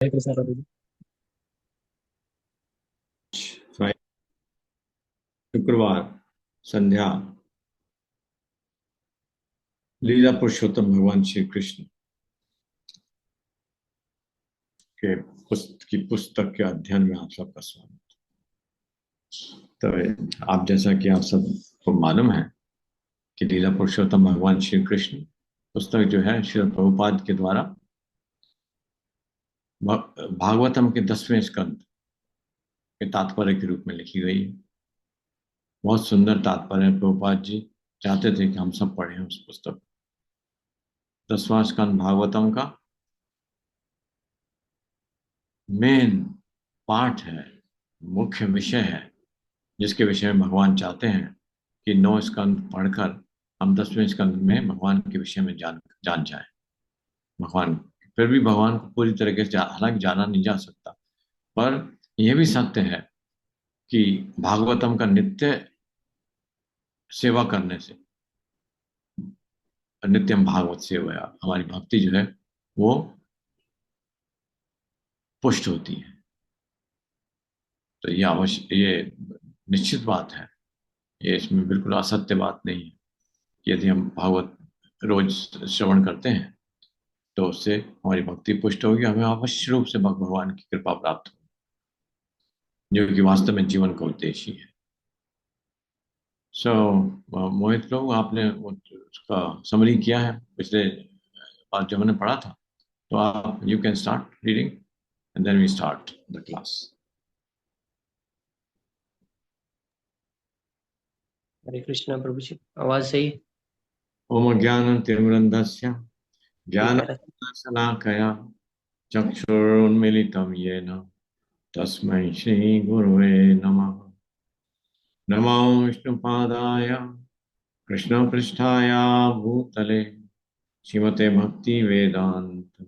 हरे कृष्णा प्रभु जी। शुक्रवार संध्या लीला पुरुषोत्तम भगवान श्री कृष्ण के पुस्तक के अध्ययन में आप सबका स्वागत। तो आप जैसा कि आप सबको मालूम है कि लीला पुरुषोत्तम भगवान श्री कृष्ण पुस्तक जो है श्री प्रभुपाद के द्वारा भागवतम के 10वें स्कंद के तात्पर्य के रूप में लिखी गई है। बहुत सुंदर तात्पर्य है। प्रभुपाद जी चाहते थे कि हम सब पढ़ें उस पुस्तक। 10वां स्कंद भागवतम का मेन पार्ट है, मुख्य विषय है, जिसके विषय में भगवान चाहते हैं कि 9 स्कंद पढ़कर हम 10वें स्कंद में भगवान के विषय में जान जान जाए। भगवान फिर भी भगवान को पूरी तरीके से हालांकि जाना नहीं जा सकता, पर यह भी सत्य है कि भागवतम का नित्य सेवा करने से, नित्यम भागवत सेवा, हमारी भक्ति जो है वो पुष्ट होती है। तो ये अवश्य, ये निश्चित बात है, ये इसमें बिल्कुल असत्य बात नहीं है। यदि हम भागवत रोज श्रवण करते हैं तो उससे हमारी भक्ति पुष्ट होगी, हमें अवश्य रूप से भगवान की कृपा प्राप्त होगी, जो कि वास्तव में जीवन का उद्देश्य ही है। सो मोहित लोग, आपने उसका समरी किया है पिछले बार जो हमने पढ़ा था, तो आप you can start reading and then we start the class. Hare Krishna Prabhu ji, आवाज सही ओम ज्ञान तिमिरन्धस्य ठीक ज्ञान है। शलाकया चक्षुरुन्मीलितं येन तस्मै श्री गुरुवे नमः। नमो विष्णुपादाय कृष्णपृष्ठाय भूतले श्रीमते भक्ति वेदांत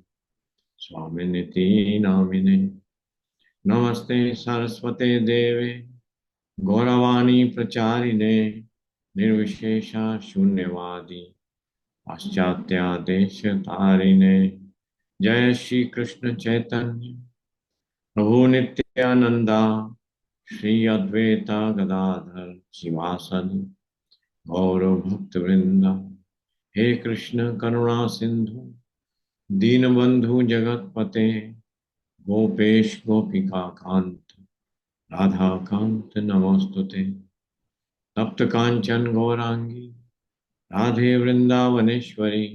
स्वामिनिति नामिने। नमस्ते सरस्वते देवे गौरवाणी प्रचारिणे निर्विशेषा शून्यवादी पाश्चात्या देश तारिणे। जय श्री कृष्ण चैतन्य प्रभु नित्यानंदा श्री अद्वैता गदाधर शिवासदि गौर भक्त वृंदा। हे कृष्ण करुणा सिंधु दीनबंधु जगतपते गोपेश गोपिका कांत राधा कांत नमोस्तुते। तप्त कांचन गौरांगी राधे वृंदावनेश्वरी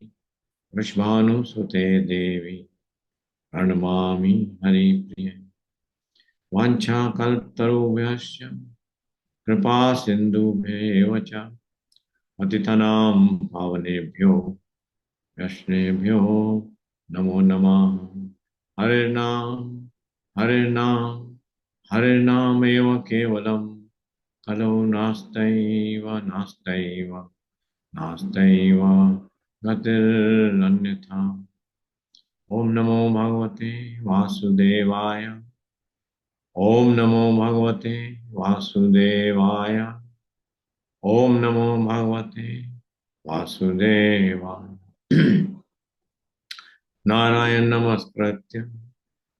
वृषभानुसुते देवी प्रणमामि हरिप्रिय। वाञ्छाकल्पतरुभ्यश्च कृपा सिन्धुभ्येव च पतितनां पावनेभ्यो वैष्णवेभ्यो नमो नमः। हरिर्नाम हरिर्नाम हरिर्नामेव केवलं कलौ नास्त्यैव नास्त्यैव नास्त्यैव गतिरन्यथा। ओम नमो भगवते वासुदेवाय। ओम नमो भगवते वासुदेवाय। ओम नमो भगवते वासुदेवाय। नारायण नमस्कृत्य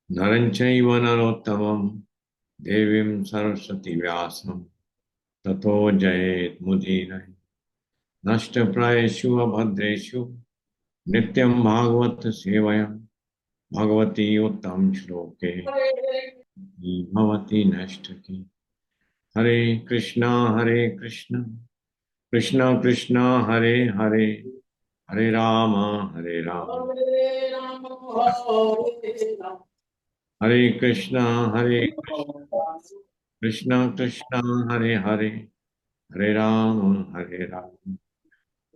नरं चैव नरोत्तमं देवीं सरस्वती व्यासं ततो जयेत् नष्टप्रायेषु अभद्रेषु नित्यं भागवत सेवया भगवती उत्तम श्लोके भवती नष्ट की। हरे कृष्णा कृष्णा कृष्णा हरे हरे हरे हरे राम हरे कृष्णा कृष्णा कृष्णा हरे हरे हरे राम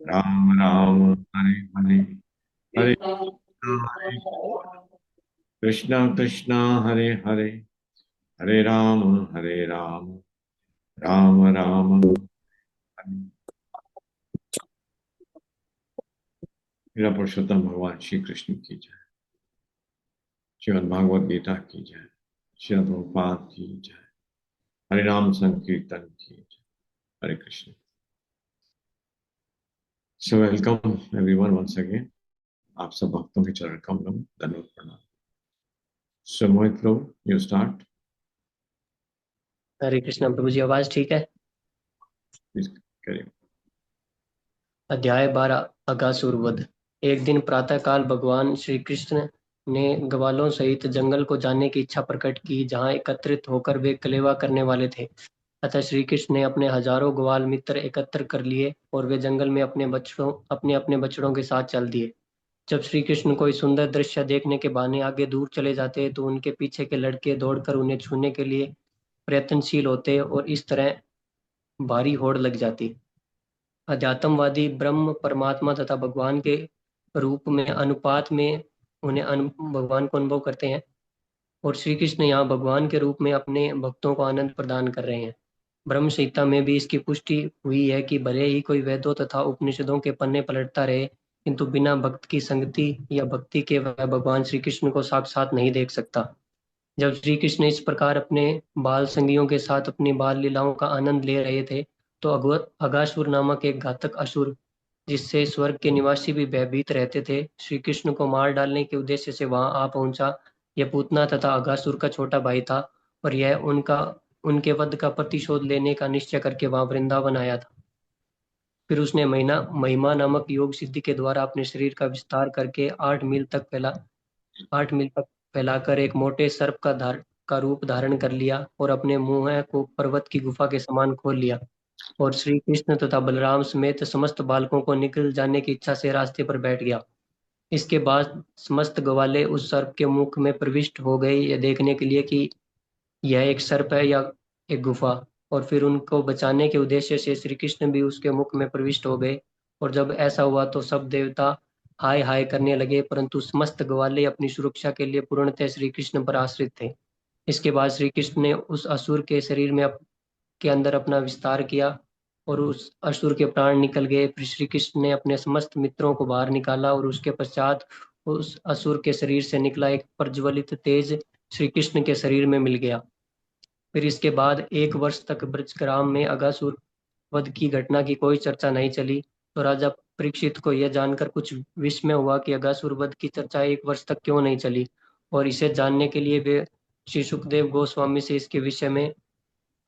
राम राम हरे हरे हरे कृष्णा कृष्णा हरे हरे हरे राम राम राम हरे। मेरा पुरुषोत्तम भगवान श्री कृष्ण की जय। श्रीमद् भागवत गीता की जय। श्री प्रभुपाद की जय। हरे नाम संकीर्तन की जय। Hare Krishna. So welcome everyone once again. आप सब भक्तों के चरण कमलों में दंडवत प्रणाम। So Mohit Prabhu, you start. हरे कृष्णा प्रभु जी, आवाज ठीक है? Please carry on. अध्याय 12 अगासुर वध। एक दिन प्रातःकाल भगवान श्री कृष्ण ने ग्वालों सहित जंगल को जाने की इच्छा प्रकट की, जहाँ एकत्रित होकर वे कलेवा करने वाले थे। अतः श्री कृष्ण ने अपने हजारों ग्वाल मित्र एकत्र कर लिए और वे जंगल में अपने अपने बछड़ों के साथ चल दिए। जब श्री कृष्ण कोई सुंदर दृश्य देखने के बहाने आगे दूर चले जाते तो उनके पीछे के लड़के दौड़कर उन्हें छूने के लिए प्रयत्नशील होते और इस तरह भारी होड़ लग जाती। अध्यात्मवादी ब्रह्म परमात्मा तथा भगवान के रूप में अनुपात में भगवान को अनुभव करते हैं, और श्री कृष्ण यहाँ भगवान के रूप में अपने भक्तों को आनंद प्रदान कर रहे हैं। ब्रह्म संहिता में भी इसकी पुष्टि हुई है कि भले ही कोई वेदों तथा उपनिषदों के पन्ने पलटता रहे, किंतु बिना भक्त की संगति या भक्ति के वह भगवान श्री कृष्ण को साक्षात नहीं देख सकता। जब श्री कृष्ण इस प्रकार अपने बाल संगियों के साथ अपनी बाल लीलाओं का आनंद ले रहे थे, तो अगासुर नामक एक घातक असुर, जिससे स्वर्ग के निवासी भी भयभीत रहते थे, श्री कृष्ण को मार डालने के उद्देश्य से वहां आ पहुंचा। यह पूतना तथा अगासुर का छोटा भाई था, और यह उनके वध का प्रतिशोध लेने का निश्चय करके वहां वृंदावन आया था। फिर उसने महिमा नामक योग सिद्धि के द्वारा अपने शरीर का विस्तार करके 8 मील तक फैलाकर एक मोटे सर्प का रूप धारण कर लिया और अपने मुंह को पर्वत की गुफा के समान खोल लिया, और श्री कृष्ण तथा बलराम समेत समस्त बालकों को निकल जाने की इच्छा से रास्ते पर बैठ गया। इसके बाद समस्त ग्वाले उस सर्प के मुख में प्रविष्ट हो गए, यह देखने के लिए कि यह एक सर्प है या एक गुफा। और फिर उनको बचाने के उद्देश्य से श्री कृष्ण भी उसके मुख में प्रविष्ट हो गए। और जब ऐसा हुआ तो सब देवता हाय हाय करने लगे, परंतु समस्त ग्वाले अपनी सुरक्षा के लिए पूर्णतः श्री कृष्ण पर आश्रित थे। इसके बाद श्री कृष्ण ने उस असुर के शरीर में के अंदर अपना विस्तार किया और उस असुर के प्राण निकल गए। फिर श्री कृष्ण ने अपने समस्त मित्रों को बाहर निकाला और उसके पश्चात उस असुर के शरीर से निकला एक प्रज्वलित तेज श्री कृष्ण के शरीर में मिल गया। फिर इसके बाद 1 वर्ष तक ब्रजग्राम में अगासुर वध की घटना की कोई चर्चा नहीं चली। तो राजा परीक्षित को यह जानकर कुछ विस्मय हुआ कि अगासुर वध की चर्चा 1 वर्ष तक क्यों नहीं चली, और इसे जानने के लिए वे श्री सुखदेव गोस्वामी से इसके विषय में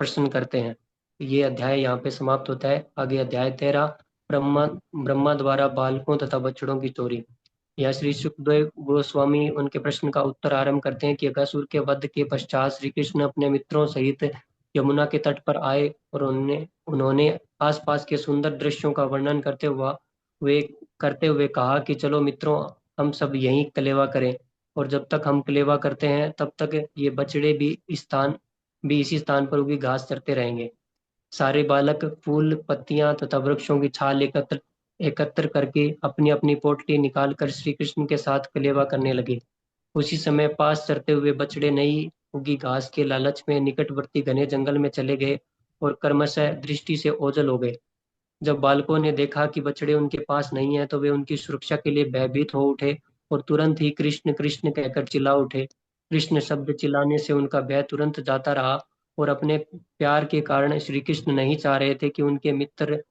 प्रश्न करते हैं। ये अध्याय यहाँ पे समाप्त होता है। आगे अध्याय 13 ब्रह्मा ब्रह्मा द्वारा बालकों तथा बछड़ों की चोरी। यह श्री सुखदेव गोस्वामी उनके प्रश्न का उत्तर आरंभ करते हैं कि अगासुर के वध के पश्चात श्री कृष्ण अपने मित्रों सहित यमुना के तट पर आए और उन्होंने आसपास के सुंदर दृश्यों का वर्णन करते हुए कहा कि चलो मित्रों, हम सब यहीं कलेवा करें, और जब तक हम कलेवा करते हैं तब तक ये बछड़े भी इसी स्थान पर उगी घास चरते रहेंगे। सारे बालक फूल पत्तियां तथा वृक्षों की छाल एकत्र एकत्र करके अपनी अपनी पोटली निकालकर श्री कृष्ण के साथ कलेवा करने लगे। उसी समय पास चरते हुए बछड़े नई उगी घास के लालच में निकटवर्ती घने जंगल में चले गए और क्रमशः दृष्टि से ओझल हो गए। जब बालकों ने देखा कि बछड़े उनके पास नहीं है, तो वे उनकी सुरक्षा के लिए भयभीत हो उठे और तुरंत ही कृष्ण कृष्ण कहकर चिल्ला उठे। कृष्ण शब्द चिल्लाने से उनका भय तुरंत जाता रहा, और अपने प्यार के कारण श्री कृष्ण नहीं चाह रहे थे कि उनके मित्र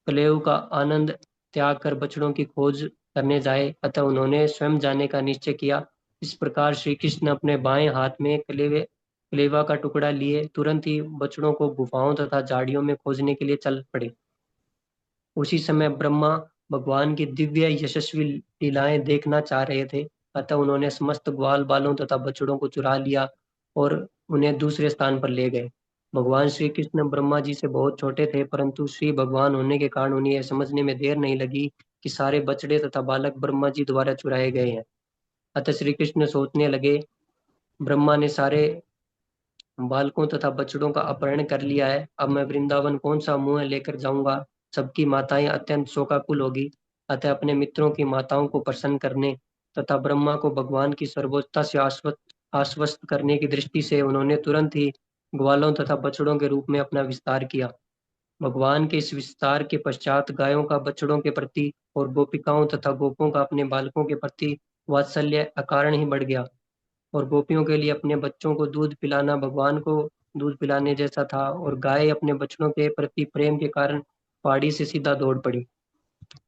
कलेव का आनंद त्याग कर बछड़ों की खोज करने जाए। अतः उन्होंने स्वयं जाने का निश्चय किया। इस प्रकार श्री कृष्ण अपने बाएं हाथ में कलेवा का टुकड़ा लिए तुरंत ही बछड़ों को गुफाओं तथा झाड़ियों में खोजने के लिए चल पड़े। उसी समय ब्रह्मा भगवान की दिव्य यशस्वी लीलाएं देखना चाह रहे थे। अतः उन्होंने समस्त ग्वाल बालों तथा बछड़ों को चुरा लिया और उन्हें दूसरे स्थान पर ले गए। भगवान श्री कृष्ण ब्रह्मा जी से बहुत छोटे थे, परंतु श्री भगवान होने के कारण उन्हें यह समझने में देर नहीं लगी कि सारे बछड़े तथा बालक ब्रह्मा जी द्वारा चुराए गए हैं। अतः श्री कृष्ण सोचने लगे, ब्रह्मा ने सारे बालकों तथा बछड़ों का अपहरण कर लिया है, अब मैं वृंदावन कौन सा मुंह लेकर जाऊंगा। सबकी माताएं अत्यंत शोकाकुल होगी। अतः अपने मित्रों की माताओं को प्रसन्न करने तथा ब्रह्मा को भगवान की सर्वोच्चता से आश्वस्त करने की दृष्टि से उन्होंने तुरंत ही ग्वालों तथा बछड़ों के रूप में अपना विस्तार किया। भगवान के इस विस्तार के पश्चात गायों का बछड़ों के प्रति और गोपिकाओं तथा गोपों का अपने बालकों के प्रति वात्सल्य अकारण ही बढ़ गया, और गोपियों के लिए अपने बच्चों को दूध पिलाना भगवान को दूध पिलाने जैसा था, और गाय अपने बछड़ों के प्रति प्रेम के कारण पहाड़ी से सीधा दौड़ पड़ी।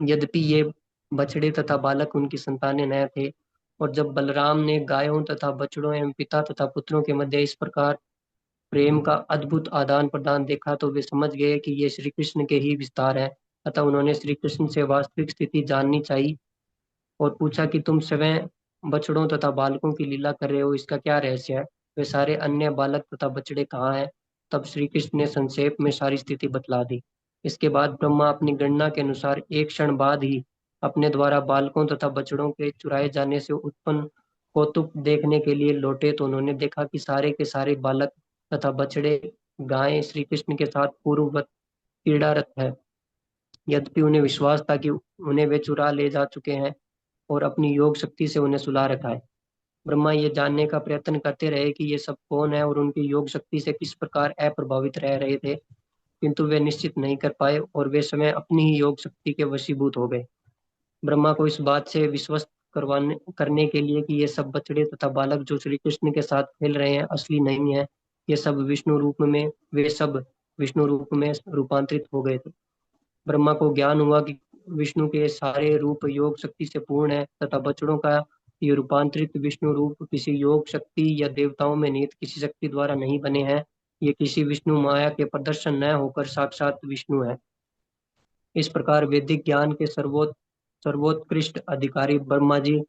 यद्यपि ये बछड़े तथा बालक उनकी संतानें न थे, और जब बलराम ने गायों तथा बछड़ों एवं पिता तथा पुत्रों के मध्य इस प्रकार प्रेम का अद्भुत आदान प्रदान देखा तो वे समझ गए कि ये श्री कृष्ण के ही विस्तार है। अतः उन्होंने श्री कृष्ण से वास्तविक स्थिति जाननी चाहिए और पूछा कि तुम स्वयं बछड़ों तथा बालकों की लीला कर रहे हो, इसका क्या रहस्य है? वे सारे अन्य बालक तथा बछड़े कहाँ हैं? तब श्री कृष्ण ने संक्षेप में सारी स्थिति बतला दी। इसके बाद ब्रह्मा अपनी गणना के अनुसार एक क्षण बाद ही अपने द्वारा बालकों तथा बछड़ों के चुराए जाने से उत्पन्न कौतुक देखने के लिए लौटे तो उन्होंने देखा कि सारे के सारे बालक तथा बछड़े गायें श्री कृष्ण के साथ पूर्ववत क्रीड़ारत है। यद्यपि उन्हें विश्वास था कि उन्हें वे चुरा ले जा चुके हैं और अपनी योग शक्ति से उन्हें सुला रखा है। ब्रह्मा ये जानने का प्रयत्न करते रहे कि ये सब कौन है और उनकी योग शक्ति से किस प्रकार अप्रभावित रह रहे थे, किंतु वे निश्चित नहीं कर पाए और वे स्वयं अपनी ही योग शक्ति के वशीभूत हो गए। ब्रह्मा को इस बात से विश्वस्त करवाने करने के लिए कि ये सब बछड़े तथा बालक जो श्री कृष्ण के साथ खेल रहे हैं असली नहीं है, ये सब विष्णु रूप में वे सब विष्णु रूप में रूपांतरित हो गए थे। ब्रह्मा को ज्ञान हुआ कि विष्णु के सारे रूप योग शक्ति से पूर्ण है तथा बछड़ों का ये रूपांतरित विष्णु रूप किसी योग शक्ति या देवताओं में निहित किसी शक्ति द्वारा नहीं बने हैं। ये किसी विष्णु माया के प्रदर्शन न होकर साक्षात विष्णु है। इस प्रकार वैदिक ज्ञान के सर्वोत्कृष्ट अधिकारी ब्रह्मा जी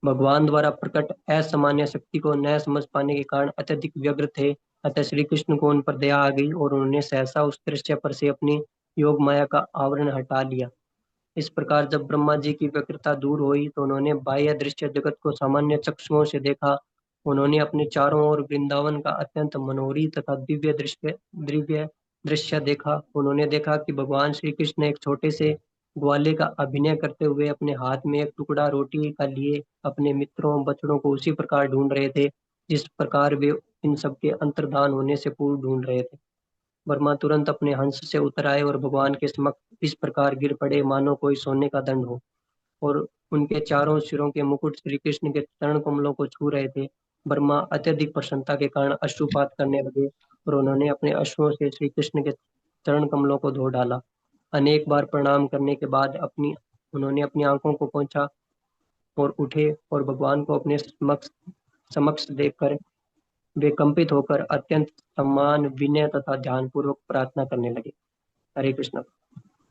भगवान द्वारा प्रकट असामान्य शक्ति को न समझ पाने के कारण अत्यधिक व्यग्र थे। अतः श्री कृष्ण को उन पर दया आ गई और उन्होंने सहसा उस दृश्य पर से अपनी योग माया का आवरण हटा लिया। इस प्रकार जब ब्रह्मा जी की व्यग्रता दूर हुई तो उन्होंने बाह्य दृश्य जगत को सामान्य चक्षुओं से देखा। उन्होंने अपने चारों ओर वृंदावन का अत्यंत मनोहरी तथा दिव्य दृश्य देखा। उन्होंने देखा कि भगवान श्री कृष्ण एक छोटे से ग्वाले का अभिनय करते हुए अपने हाथ में एक टुकड़ा रोटी का लिए अपने मित्रों बछड़ों को उसी प्रकार ढूंढ रहे थे जिस प्रकार वे इन सबके अंतर्धान होने से पूर्व ढूंढ रहे थे। वर्मा तुरंत अपने हंस से उतर आए और भगवान के समक्ष इस प्रकार गिर पड़े मानो कोई सोने का दंड हो, और उनके चारों सिरों के मुकुट श्री कृष्ण के चरण कमलों को छू रहे थे। वर्मा अत्यधिक प्रसन्नता के कारण अश्रुपात करने लगे और उन्होंने अपने अश्रुओं से श्री कृष्ण के चरण कमलों को धो डाला। अनेक बार प्रणाम करने के बाद उन्होंने अपनी आंखों को पोंछा और उठे और भगवान को अपने समक्ष समक्ष देखकर वे कंपित होकर अत्यंत सम्मान विनय तथा ध्यानपूर्वक प्रार्थना करने लगे। हरे कृष्ण।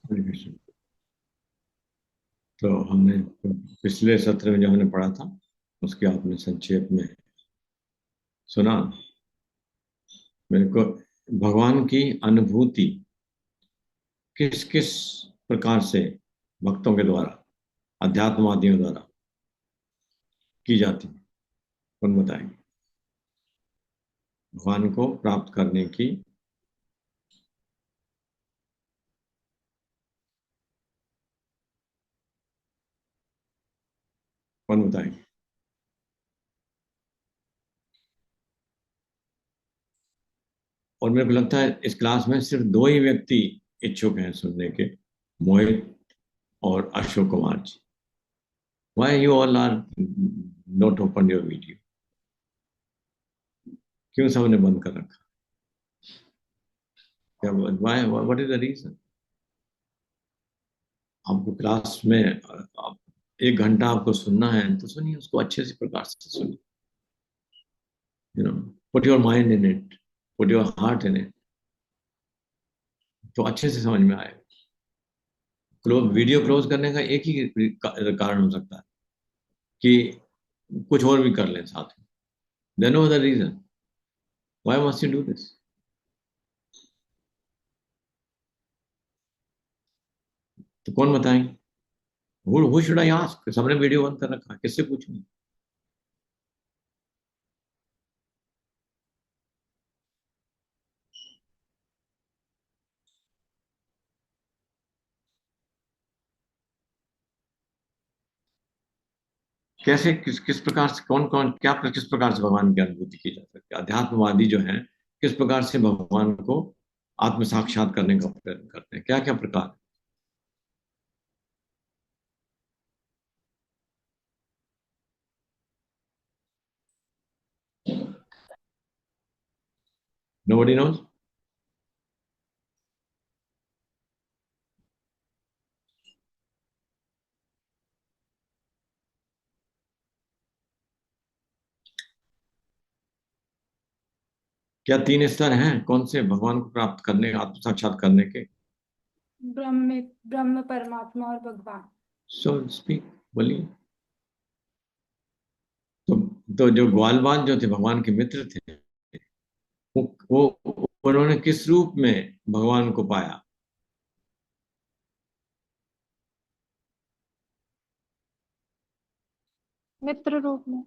हरे कृष्ण। तो हमने पिछले सत्र में जो हमने पढ़ा था उसके आपने संक्षेप में सुना। मेरे को भगवान की अनुभूति किस किस प्रकार से भक्तों के द्वारा, अध्यात्मवादियों द्वारा की जाती है, कौन बताएंगे? भगवान को प्राप्त करने की कौन बताएंगे? और मेरे को लगता है इस क्लास में सिर्फ दो ही व्यक्ति इच्छुक हैं सुनने के, मोहित और Ashok Kumar ji. Why you all are not open your video? क्यों सबने बंद कर रखा? क्या why what is the reason? आपको क्लास में आप 1 घंटा आपको सुनना है तो सुनिए, उसको अच्छे से प्रकार से सुनिए। Put your mind in it, put your heart in it, तो अच्छे से समझ में आएगा। वीडियो क्लोज करने का एक ही कारण हो सकता है कि कुछ और भी कर लें साथ में। There no other reason. Why must you do this? तो कौन बताएंगे? Who should I ask? सबने वीडियो बंद कर रखा है, किससे पूछूं? कैसे, किस किस प्रकार से, कौन कौन क्या किस प्रकार से भगवान की अनुभूति की जा सकती है? अध्यात्मवादी जो है किस प्रकार से भगवान को आत्म साक्षात करने का प्रयत्न करते हैं? क्या क्या प्रकार? Nobody knows? क्या तीन स्तर हैं कौन से भगवान को प्राप्त करने, आत्म साक्षात करने के? ब्रह्म ब्रह्म परमात्मा और भगवान। सो स्पीक, बोलिए। तो जो ग्वालवाल जो थे भगवान के मित्र थे, वो उन्होंने किस रूप में भगवान को पाया? मित्र रूप में।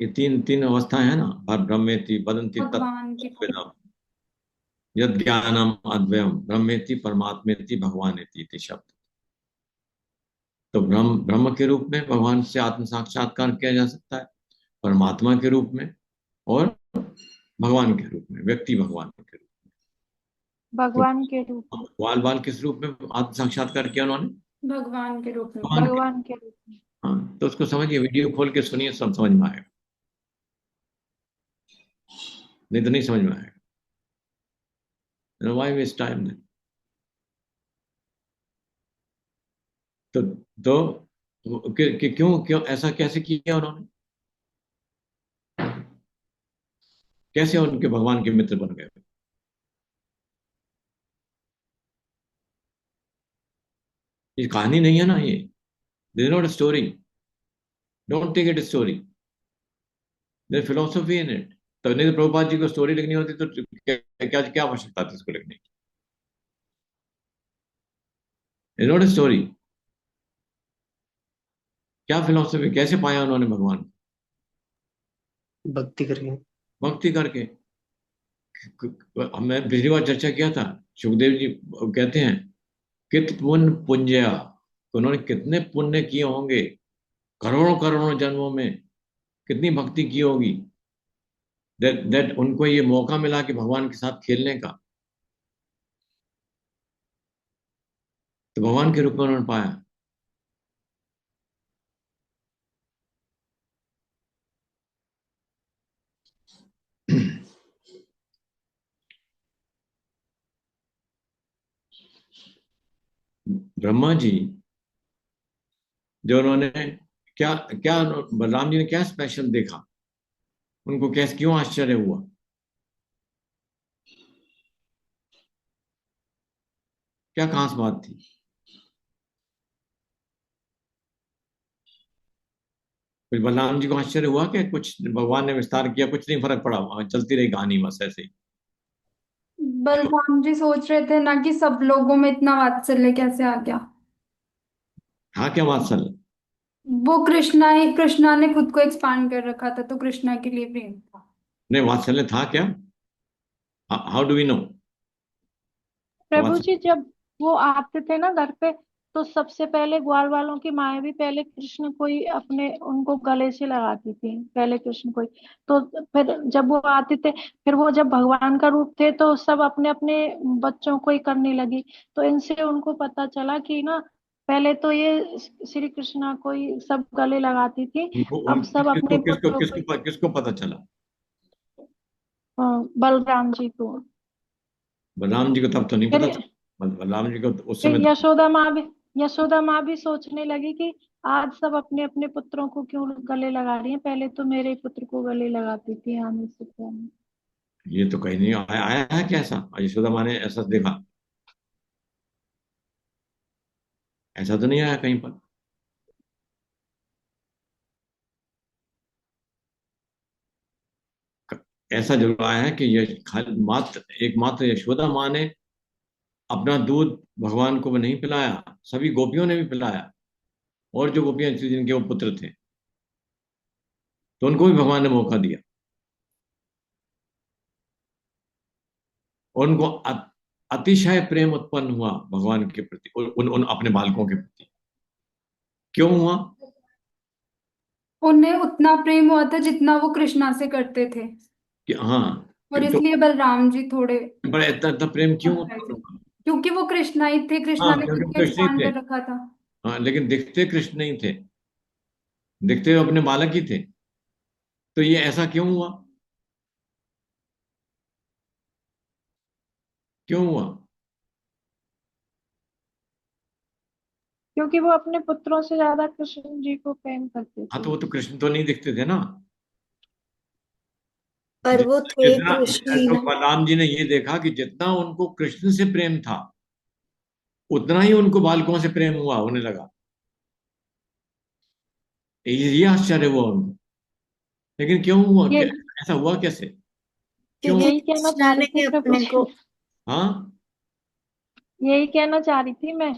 ये तीन तीन अवस्थाएं हैं ना, पर ब्रह्मेति वदन्ति भगवान की तत्वेदम यद ज्ञानम अद्वयम ब्रह्मेति परमात्मेति भगवानेति इति शब्द। तो ब्रह्म ब्रह्म के रूप में भगवान से आत्म साक्षात्कार किया जा सकता है, परमात्मा के रूप में, और भगवान के रूप में, व्यक्ति भगवान के रूप में। भगवान के रूप तो में। ग्वाल बाल किस रूप में आत्म साक्षात्कार किया उन्होंने? भगवान के रूप में। भगवान के। भगवान के रूप में। हाँ, तो उसको समझिए, वीडियो खोल के सुनिए, सब समझ में आएगा, नहीं तो नहीं समझ में आएगा। Why waste time? तो क्यों क्यों ऐसा कैसे किया उन्होंने? कैसे उनके भगवान के मित्र बन गए? ये कहानी नहीं है ना, ये this is not a story. Don't take it story, there philosophy in it. तो नहीं तो प्रभुपाद जी को स्टोरी लिखनी होती तो क्या क्या क्या आवश्यकता थी इसको लिखने की? Is not a story. क्या फिलोसफी, कैसे पाया उन्होंने भगवान? भक्ति करके। भक्ति करके। मैं पिछली बार चर्चा किया था, सुखदेव जी कहते हैं कित पुण्य पुंजया, उन्होंने कितने पुण्य किए होंगे करोड़ों करोड़ों जन्मों में, कितनी भक्ति की होगी, दैट उनको ये मौका मिला कि भगवान के साथ खेलने का, तो भगवान के रूप में उन्होंने पाया। ब्रह्मा जी, जो उन्होंने क्या क्या बलराम जी ने क्या स्पेशल देखा, उनको कैसे क्यों आश्चर्य हुआ? क्या खास बात थी? फिर बलराम जी को आश्चर्य हुआ कि कुछ भगवान ने विस्तार किया, कुछ नहीं फर्क पड़ा, चलती रही कहानी बस ऐसे ही। बलराम जी सोच रहे थे ना कि सब लोगों में इतना वात्सल्य कैसे आ गया। हाँ, क्या वात्सल्य? वो कृष्णा ने खुद को एक्सपांड कर रखा था तो कृष्णा के लिए प्रेम था। नहीं, वात्सल्य था क्या? How do we know? Prabhu ji जब वो आते थे ना घर पे, तो सबसे पहले ग्वाल वालों की माए भी पहले कृष्ण को ही अपने उनको गले से लगाती थी, पहले कृष्ण को ही। तो फिर जब वो आते थे, फिर वो जब भगवान का रूप थे तो सब अपने अपने बच्चों को ही करने लगी। तो इनसे उनको पता चला कि ना, पहले तो ये श्री कृष्णा को ही सब गले लगाती थी, उनको अब सब अपने किसको किसको पुत्रों को किसको किसको पता चला? बलराम जी को। बलराम जी को तब तो नहीं फिर पता था, बलराम जी को तो उस फिर समय तो। यशोदा माँ भी सोचने लगी कि आज सब अपने अपने पुत्रों को क्यों गले लगा रही हैं, पहले तो मेरे पुत्र को गले लगाती थी आने से पहले। ये तो कहीं नहीं आया है क्या ऐसा? यशोदा माँ ने ऐसा देखा? ऐसा तो नहीं आया कहीं पर। ऐसा जरूर आया है कि ये खाली मात्र एकमात्र यशोदा माँ ने अपना दूध भगवान को नहीं पिलाया, सभी गोपियों ने भी पिलाया, और जो गोपियां थी जिनके वो पुत्र थे, तो उनको भी भगवान ने मौका दिया, और उनको अतिशय प्रेम उत्पन्न हुआ भगवान के प्रति, उन अपने बालकों के प्रति। क्यों हुआ? उन्हें उतना प्रेम हुआ था जितना वो कृष्णा से करते थे। कि हाँ, और तो इसलिए बलराम जी थोड़े बड़ा इतना इतना प्रेम क्यों upset थे। उत्पन्न हुआ? क्योंकि वो कृष्णा ही थे, कृष्णा हाँ, ने क्योंकि खुद वो को कृष्ण ही एक्सपांड थे। कर रखा था। हाँ, लेकिन दिखते कृष्ण नहीं थे, दिखते हुए अपने बालक ही थे। तो ये ऐसा क्यों हुआ? क्यों हुआ? क्योंकि वो अपने पुत्रों से ज्यादा कृष्ण जी को प्रेम करते हाँ, थे। तो वो तो कृष्ण तो नहीं दिखते थे ना। पर वो थे जितना कृष्ण ही तो ना। बलराम जी ने ये देखा कि जितना उनको कृष्ण से प्रेम था उतना ही उनको बालकों से प्रेम हुआ होने लगा। ये आश्चर्य हुआ उनको। लेकिन क्यों हुआ, ये ऐसा हुआ कैसे, क्यों? क्योंकि यही कहना चाह कृष्ण रही थी ने प्रभु अपने को जी, हाँ यही कहना चाह रही थी मैं।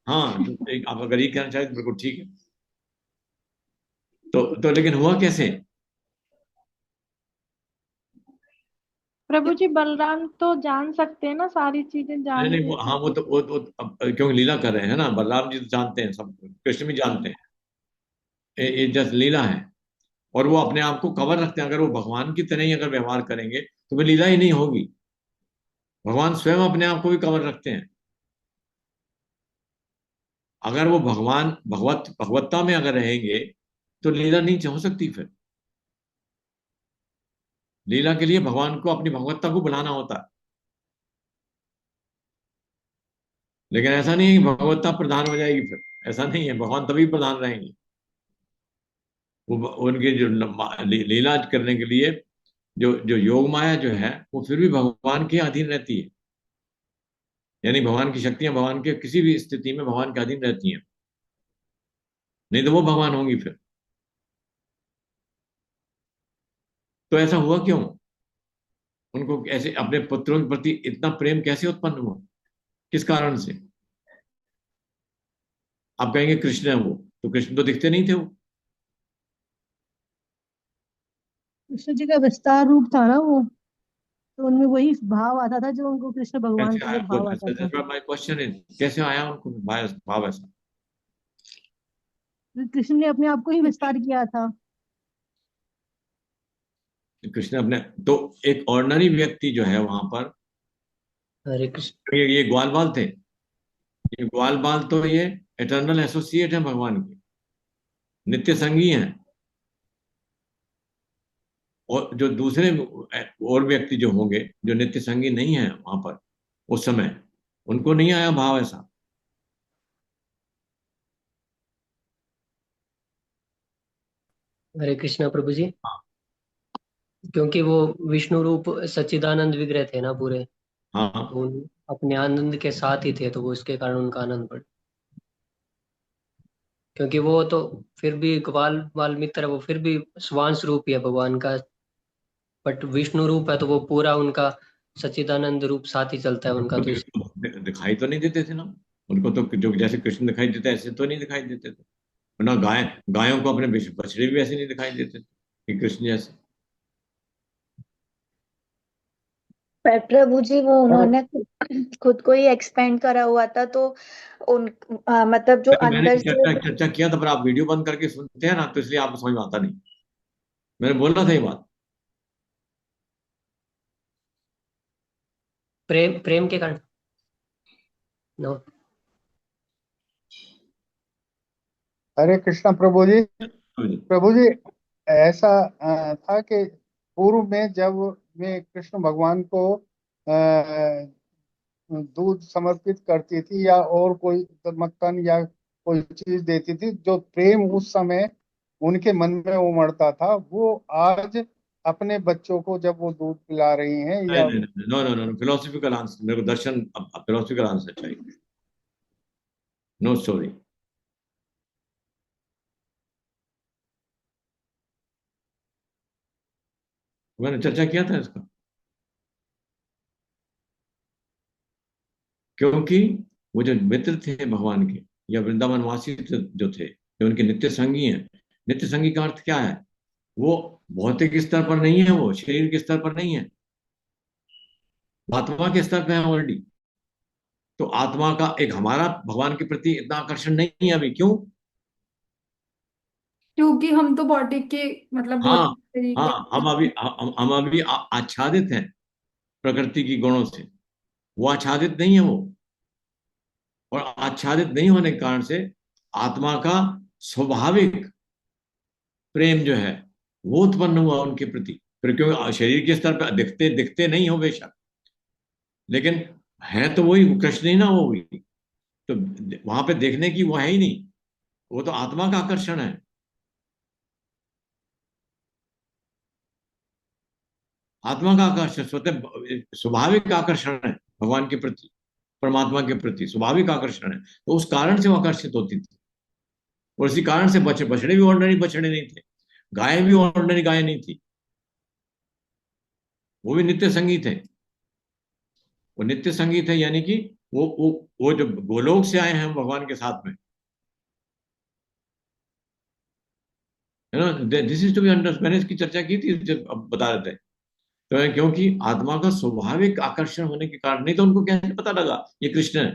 हाँ, आप अगर ये कहना चाहें तो बिल्कुल ठीक है। तो लेकिन हुआ कैसे? प्रभु जी बलराम तो जान सकते हैं ना, सारी चीजें नहीं जान नहीं, रहे वो थे हाँ, वो तो। तो क्योंकि लीला कर रहे हैं ना, बलराम जी तो जानते हैं सब, कृष्ण भी जानते हैं। ये जस्ट लीला है। और वो अपने आप को कवर रखते हैं। अगर वो भगवान की तरह ही अगर व्यवहार करेंगे तो वो लीला ही नहीं होगी। भगवान स्वयं अपने आप को भी कवर रखते हैं। अगर वो भगवान भगवत्ता में अगर रहेंगे तो लीला नहीं हो सकती फिर। लीला के लिए भगवान को अपनी भगवत्ता को बुलाना होता है। लेकिन ऐसा नहीं है कि भगवत्ता प्रधान हो जाएगी फिर, ऐसा नहीं है। भगवान तभी प्रधान रहेंगे। वो उनके जो लीला करने के लिए जो जो योग माया जो है वो फिर भी भगवान के अधीन रहती है। यानी भगवान की शक्तियां भगवान के किसी भी स्थिति में भगवान के अधीन रहती हैं। नहीं तो वो भगवान होंगी फिर। तो ऐसा हुआ क्यों? उनको ऐसे अपने पुत्रों के प्रति इतना प्रेम कैसे उत्पन्न हुआ? किस कारण से? आप कहेंगे कृष्ण है वो, तो कृष्ण तो दिखते नहीं थे वो। कृष्ण जी का विस्तार रूप था ना वो, तो उनमें वही भाव आता था जो उनको कृष्ण भगवान कैसे का आया जो भाव आता था। वो, माय क्वेश्चन इज कैसे आया उनको भाव ऐसा? तो कृष्ण ने अपने आप को ही विस्तार किया था। कृष्ण अपने तो एक ऑर्डिनरी व्यक्ति जो है वहां पर, हरे कृष्ण। ये ग्वाल बाल थे। ये ग्वाल बाल तो ये एटर्नल एसोसिएट है भगवान के, नित्य संगी हैं। और जो दूसरे और व्यक्ति जो होंगे जो नित्य संगी नहीं है वहां पर उस समय, उनको नहीं आया भाव ऐसा। हरे कृष्णा प्रभु जी। हाँ क्योंकि वो विष्णु रूप सच्चिदानंद विग्रह थे ना पूरे, हाँ। तो अपने आनंद के साथ ही थे, तो वो इसके कारण उनका आनंद बढ़। क्योंकि वो तो फिर भी ग्वाल बाल मित्र है, वो फिर भी स्वांश रूप ही है भगवान का। बट विष्णु रूप है तो वो पूरा उनका सच्चिदानंद रूप साथ ही चलता है उनका, वो तो तो इस। दिखाई तो नहीं देते थे ना। उनको तो जो जैसे कृष्ण दिखाई देते ऐसे तो नहीं दिखाई देते थे। ना गायों को अपने बछड़े भी ऐसे नहीं दिखाई देते थे कि कृष्ण जैसे। पर प्रभु जी वो और उन्होंने खुद को ही एक्सपेंड करा हुआ था, तो उन मतलब जो मैंने अंदर से। चर्चा किया था, पर आप वीडियो बंद करके सुनते हैं ना, तो इसलिए आपको समझ में आता नहीं। मैंने बोला था ये बात। प्रेम प्रेम के कारण। नो। हरे कृष्णा प्रभु जी। प्रभु जी, ऐसा था कि पूर्व में जब मैं कृष्ण भगवान को दूध समर्पित करती थी या और कोई मक्खन या कोई चीज देती थी, जो प्रेम उस समय उनके मन में उमड़ता था, वो आज अपने बच्चों को जब वो दूध पिला रही हैं नहीं या। नहीं नहीं, no no no, philosophical answer मेरे को, दर्शन फिलोसफिकल आंसर चाहिए। No story. मैंने चर्चा किया था इसका। क्योंकि वो जो मित्र थे भगवान के या वृंदावनवासी जो थे, जो उनके नित्य संगी हैं। नित्य संगी का अर्थ क्या है? वो भौतिक स्तर पर नहीं है, वो शरीर के स्तर पर नहीं है, आत्मा के स्तर पर है ऑलरेडी। तो आत्मा का एक हमारा भगवान के प्रति इतना आकर्षण नहीं है अभी। क्यों? क्योंकि हम तो बॉडी के मतलब बहुत हाँ तरीके हाँ, हम अभी आच्छादित हैं प्रकृति की गुणों से। वो आच्छादित नहीं है वो। और आच्छादित नहीं होने के कारण से आत्मा का स्वाभाविक प्रेम जो है वो उत्पन्न हुआ उनके प्रति। फिर क्योंकि शरीर के स्तर पर दिखते दिखते नहीं हो बेशक, लेकिन है तो वही कृष्ण ही ना, वो भी तो वहां पे देखने की वो है ही नहीं, वो तो आत्मा का आकर्षण है। आत्मा का आकर्षण स्वतः स्वाभाविक आकर्षण है भगवान के प्रति, परमात्मा के प्रति स्वाभाविक आकर्षण है, तो उस कारण से वो आकर्षित होती थी। और इसी कारण से बछड़े भी ऑर्डिनरी बछड़े नहीं थे, गाय भी ऑर्डिनरी गाय नहीं थी, वो भी नित्य संगीत है। वो नित्य संगीत है, यानी कि वो जो गोलोक से आए हैं भगवान के साथ में, है ना। This is to be understood. मैंने इसकी चर्चा की थी जब अब बता रहे थे, तो क्योंकि आत्मा का स्वाभाविक आकर्षण होने के कारण, नहीं तो उनको कैसे पता लगा ये कृष्ण है?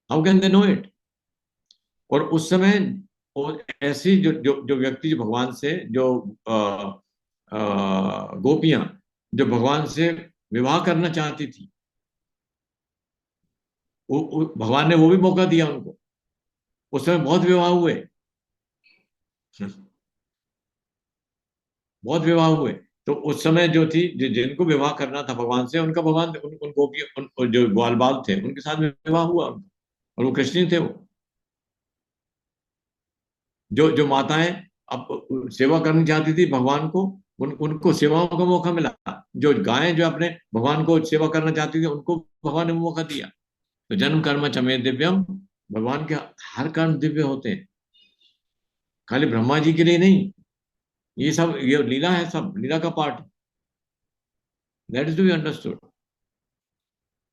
How can they know it? और उस समय और ऐसी जो जो जो व्यक्ति जो भगवान से जो गोपियां जो भगवान से विवाह करना चाहती थी, भगवान ने वो भी मौका दिया उनको। उस समय बहुत विवाह हुए, बहुत विवाह हुए। तो उस समय जो थी, जिनको विवाह करना था भगवान से, उनका भगवान उन गोपी जो ग्वाल बाल थे उनके साथ में विवाह हुआ उनका, और वो कृष्ण थे। वो जो जो माताएं अब सेवा करनी चाहती थी भगवान को, उनको सेवाओं का मौका मिला। जो गायें जो अपने भगवान को सेवा करना चाहती थी, उनको भगवान ने मौका दिया। तो जन्म कर्म चमे दिव्यम, भगवान के हर कर्म दिव्य होते हैं, खाली ब्रह्मा जी के लिए नहीं। ये सब ये लीला है, सब लीला का part, that is to be understood.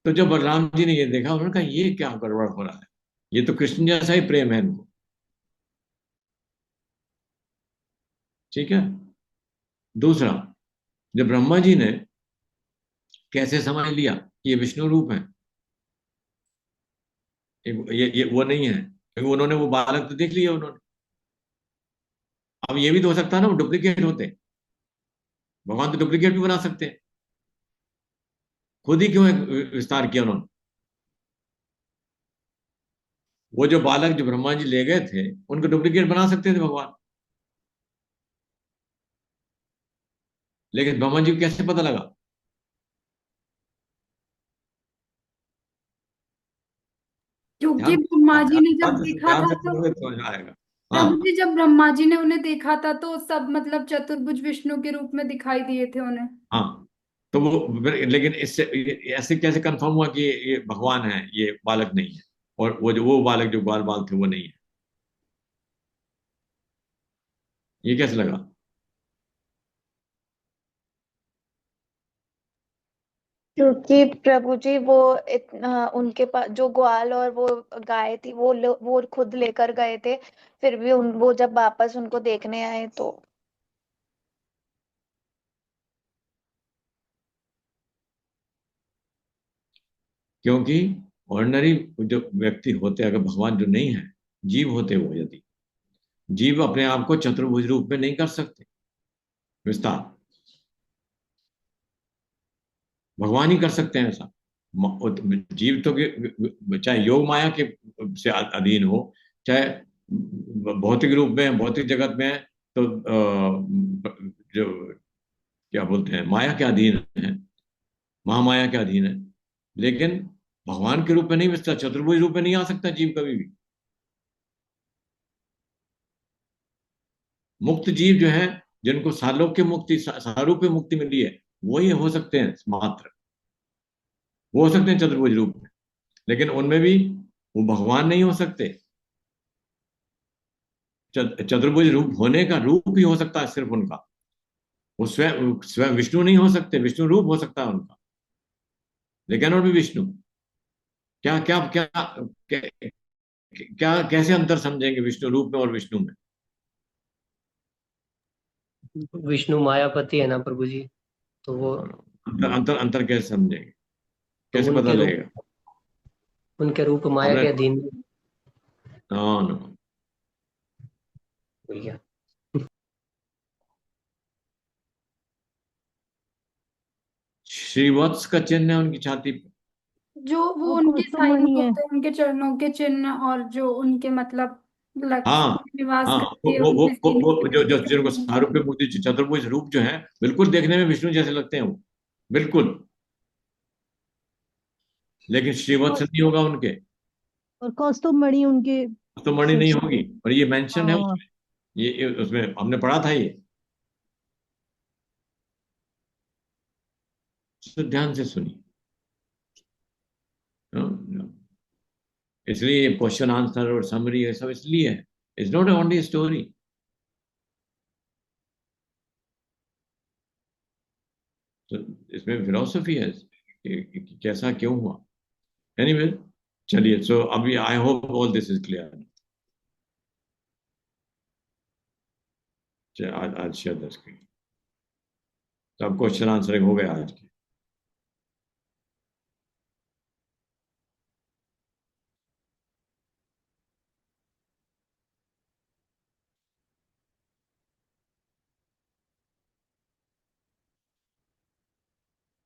तो जब बलराम जी ने ये देखा, उन्होंने कहा ये क्या गड़बड़ हो रहा है, ये तो कृष्ण जैसा ही प्रेम है इनको। ठीक है। दूसरा, जब ब्रह्मा जी ने कैसे समझ लिया कि ये विष्णु रूप है, ये वो नहीं है, क्योंकि उन्होंने वो बालक तो देख लिया उन्होंने। अब ये भी तो हो सकता है ना वो डुप्लीकेट होते, भगवान तो डुप्लीकेट भी बना सकते हैं। खुद ही क्यों एक विस्तार किया उन्होंने? वो जो बालक जो ब्रह्मा जी ले गए थे, उनको डुप्लीकेट बना सकते थे भगवान, लेकिन ब्रह्मा जी को कैसे पता लगा? क्योंकि ध्यान ब्रह्मा जी ने जब देखा ध्यान था से तो सुनोगे तो समझ आएगा। हाँ प्रभु जी, जब ब्रह्मा जी ने उन्हें देखा था तो सब मतलब चतुर्भुज विष्णु के रूप में दिखाई दिए थे उन्हें। हाँ। तो लेकिन इससे ऐसे कैसे कंफर्म हुआ कि ये भगवान है, ये बालक नहीं है? और वो बालक जो ग्वाल बाल थे वो नहीं है, ये कैसे लगा? क्योंकि प्रभु जी वो इतना उनके पास जो ग्वाल और वो गाय थी वो खुद लेकर गए थे, फिर भी वो जब वापस उनको देखने आए तो। क्योंकि ऑर्डिनरी जो व्यक्ति होते, अगर भगवान जो नहीं है, जीव होते वो, यदि जीव अपने आप को चतुर्भुज रूप में नहीं कर सकते विस्तार, भगवान ही कर सकते हैं ऐसा। जीव तो चाहे योग माया के से अधीन हो, चाहे भौतिक रूप में भौतिक जगत में है, तो जो क्या बोलते हैं माया के अधीन है, महामाया के अधीन है। लेकिन भगवान के रूप में नहीं विस्तार, चतुर्भुज रूप में नहीं आ सकता जीव कभी भी। मुक्त जीव जो है, जिनको सालोक्य मुक्ति सारूप्य मुक्ति मिली है, वही हो सकते हैं मात्र, वो हो सकते हैं चतुर्भुज रूप में। लेकिन उनमें भी वो भगवान नहीं हो सकते। चतुर्भुज रूप होने का रूप ही हो सकता है सिर्फ उनका, वो स्वयं स्वयं विष्णु नहीं हो सकते। विष्णु रूप हो सकता है उनका, लेकिन और भी विष्णु। क्या क्या क्या क्या, क्या कैसे अंतर समझेंगे विष्णु रूप में और विष्णु में? विष्णु मायापति है ना प्रभु जी, तो वो अंतर अंतर अंतर कैसे समझेंगे, तो कैसे पता लगेगा? उनके रूप माया हमने के अधीन। नो नो, भैया श्रीवत्स का चिन्ह है उनकी छाती पे। जो वो वो उनके कुमकुम साइन मणि है। होते हैं, उनके चरणों के चिन्ह, और जो उनके मतलब हाँ लक्ष्मी निवास हाँ, करती है उनके सीने वो के जो जो जिनको ऊपर। सारूप्य मूर्ति चतुर्भुज रूप जो है, बिल्कुल देखने में विष्णु जैसे लगते हैं वो, बिल्कुल। लेकिन श्रीवत्स नहीं होगा उनके। और कौस्तुभ मणि उनके तो मणि सिर नहीं से। होगी, और ये मेंशन है हाँ। उसमें, ये उसमें हमने पढ़ा था ये, तो ध्यान से सुनिए। हाँ, इसलिए क्वेश्चन आंसर और समरी ये सब इसलिए है, इट्स नॉट ओनली स्टोरी। तो इसमें फिलोसफी है कि कैसा क्यों हुआ। एनीवे, चलिए, सो अभी I hope all this is clear. आज शेयर द स्क्रीन। तो अब क्वेश्चन आंसरिंग हो गया आज की।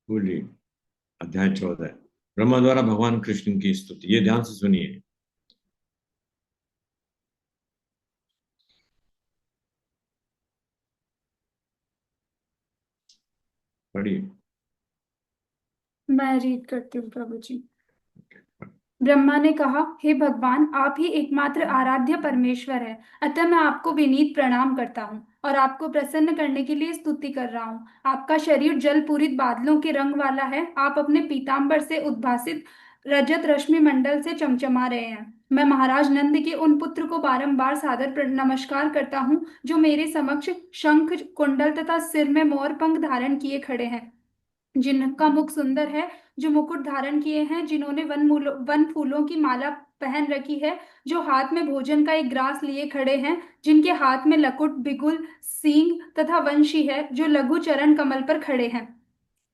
बोलिए, अध्याय 14, ब्रह्मा द्वारा भगवान कृष्ण की स्तुति। ये ध्यान से सुनिए। पढ़िए। मैं रीड करती हूँ प्रभु जी। ब्रह्मा ने कहा, हे भगवान, आप ही एकमात्र आराध्य परमेश्वर है, अतः मैं आपको विनीत प्रणाम करता हूँ और आपको प्रसन्न करने के लिए स्तुति कर रहा हूँ। आपका शरीर जल पूरित बादलों के रंग वाला है। आप अपने पीतांबर से उद्भासित रजत रश्मि मंडल से चमचमा रहे हैं। मैं महाराज नंद के उन पुत्र को बारंबार सादर नमस्कार करता हूँ जो मेरे समक्ष शंख कुंडल तथा सिर में मोर पंख धारण किए खड़े हैं, जिनका मुख सुंदर है, जो मुकुट धारण किए हैं, जिन्होंने वन फूलों की माला पहन रखी है, जो हाथ में भोजन का एक ग्रास लिए खड़े हैं, जिनके हाथ में लकुट, बिगुल, सींग तथा वंशी है, जो लघु चरण कमल पर खड़े हैं।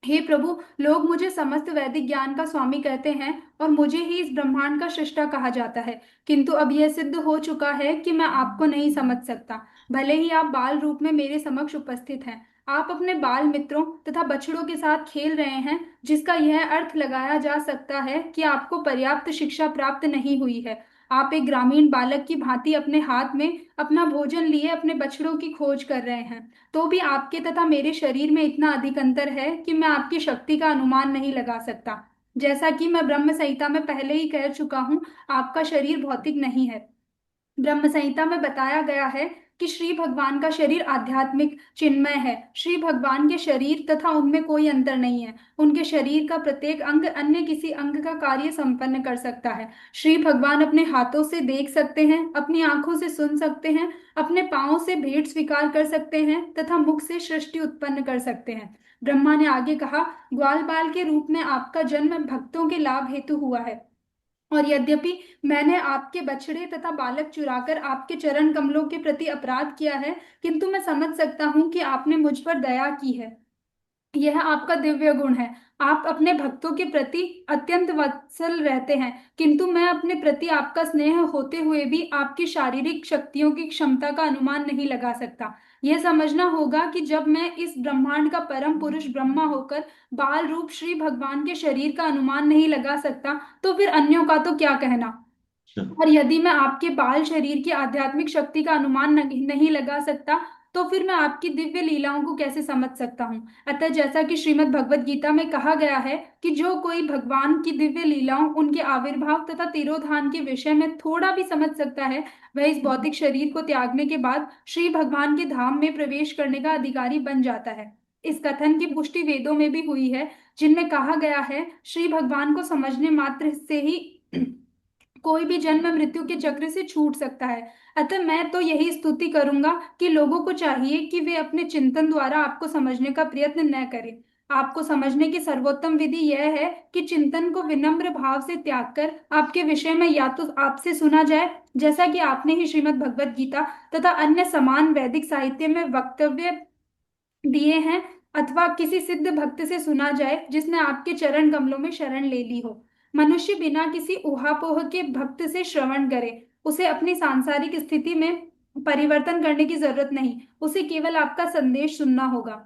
हे प्रभु, लोग मुझे समस्त वैदिक ज्ञान का स्वामी कहते हैं और मुझे ही इस ब्रह्मांड का सृष्टा कहा जाता है, किंतु अब यह सिद्ध हो चुका है कि मैं आपको नहीं समझ सकता, भले ही आप बाल रूप में मेरे समक्ष उपस्थित हैं। आप अपने बाल मित्रों तथा बछड़ों के साथ खेल रहे हैं, जिसका यह अर्थ लगाया जा सकता है कि आपको पर्याप्त शिक्षा प्राप्त नहीं हुई है। आप एक ग्रामीण बालक की भांति अपने हाथ में अपना भोजन लिए अपने बछड़ों की खोज कर रहे हैं। तो भी आपके तथा मेरे शरीर में इतना अधिक अंतर है कि मैं आपकी शक्ति का अनुमान नहीं लगा सकता। जैसा कि मैं ब्रह्म संहिता में पहले ही कह चुका हूँ, आपका शरीर भौतिक नहीं है। ब्रह्म संहिता में बताया गया है कि श्री भगवान का शरीर आध्यात्मिक चिन्मय है। श्री भगवान के शरीर तथा उनमें कोई अंतर नहीं है। उनके शरीर का प्रत्येक अंग अन्य किसी अंग का कार्य संपन्न कर सकता है। श्री भगवान अपने हाथों से देख सकते हैं, अपनी आंखों से सुन सकते हैं, अपने पांवों से भेंट स्वीकार कर सकते हैं तथा मुख से सृष्टि उत्पन्न कर सकते हैं। ब्रह्मा ने आगे कहा, ग्वाल बाल के रूप में आपका जन्म भक्तों के लाभ हेतु हुआ है, और यद्यपि मैंने आपके बछड़े तथा बालक चुराकर आपके चरण कमलों के प्रति अपराध किया है, किंतु मैं समझ सकता हूँ कि आपने मुझ पर दया की है। यह आपका दिव्य गुण है। आप अपने भक्तों के प्रति अत्यंत वत्सल रहते हैं, किंतु मैं अपने प्रति आपका स्नेह होते हुए भी आपकी शारीरिक शक्तियों की क्षमता का अनुमान नहीं लगा सकता। यह समझना होगा कि जब मैं इस ब्रह्मांड का परम पुरुष ब्रह्मा होकर बाल रूप श्री भगवान के शरीर का अनुमान नहीं लगा सकता, तो फिर अन्यों का तो क्या कहना। और यदि मैं आपके बाल शरीर की आध्यात्मिक शक्ति का अनुमान नहीं लगा सकता, तो फिर मैं आपकी दिव्य लीलाओं को कैसे समझ सकता हूँ। अतः जैसा कि श्रीमद् भगवत गीता में कहा गया है कि जो कोई भगवान की दिव्य लीलाओं, उनके आविर्भाव तथा तिरोधान के विषय में थोड़ा भी समझ सकता है, वह इस भौतिक शरीर को त्यागने के बाद श्री भगवान के धाम में प्रवेश करने का अधिकारी बन जाता है। इस कथन की पुष्टि वेदों में भी हुई है, जिनमें कहा गया है, श्री भगवान को समझने मात्र से ही कोई भी जन्म मृत्यु के चक्र से छूट सकता है। अतः मैं तो यही स्तुति करूंगा कि लोगों को चाहिए कि वे अपने चिंतन द्वारा आपको समझने का प्रयत्न न करें। आपको समझने की सर्वोत्तम विधि यह है कि चिंतन को विनम्र भाव से त्याग कर आपके विषय में या तो आपसे सुना जाए, जैसा कि आपने ही श्रीमद् भगवत गीता तथा अन्य समान वैदिक साहित्य में वक्तव्य दिए हैं, अथवा किसी सिद्ध भक्त से सुना जाए जिसने आपके चरण कमलों में शरण ले ली हो। मनुष्य बिना किसी ऊहापोह के भक्त से श्रवण करे। उसे अपनी सांसारिक स्थिति में परिवर्तन करने की जरूरत नहीं, उसे केवल आपका संदेश सुनना होगा।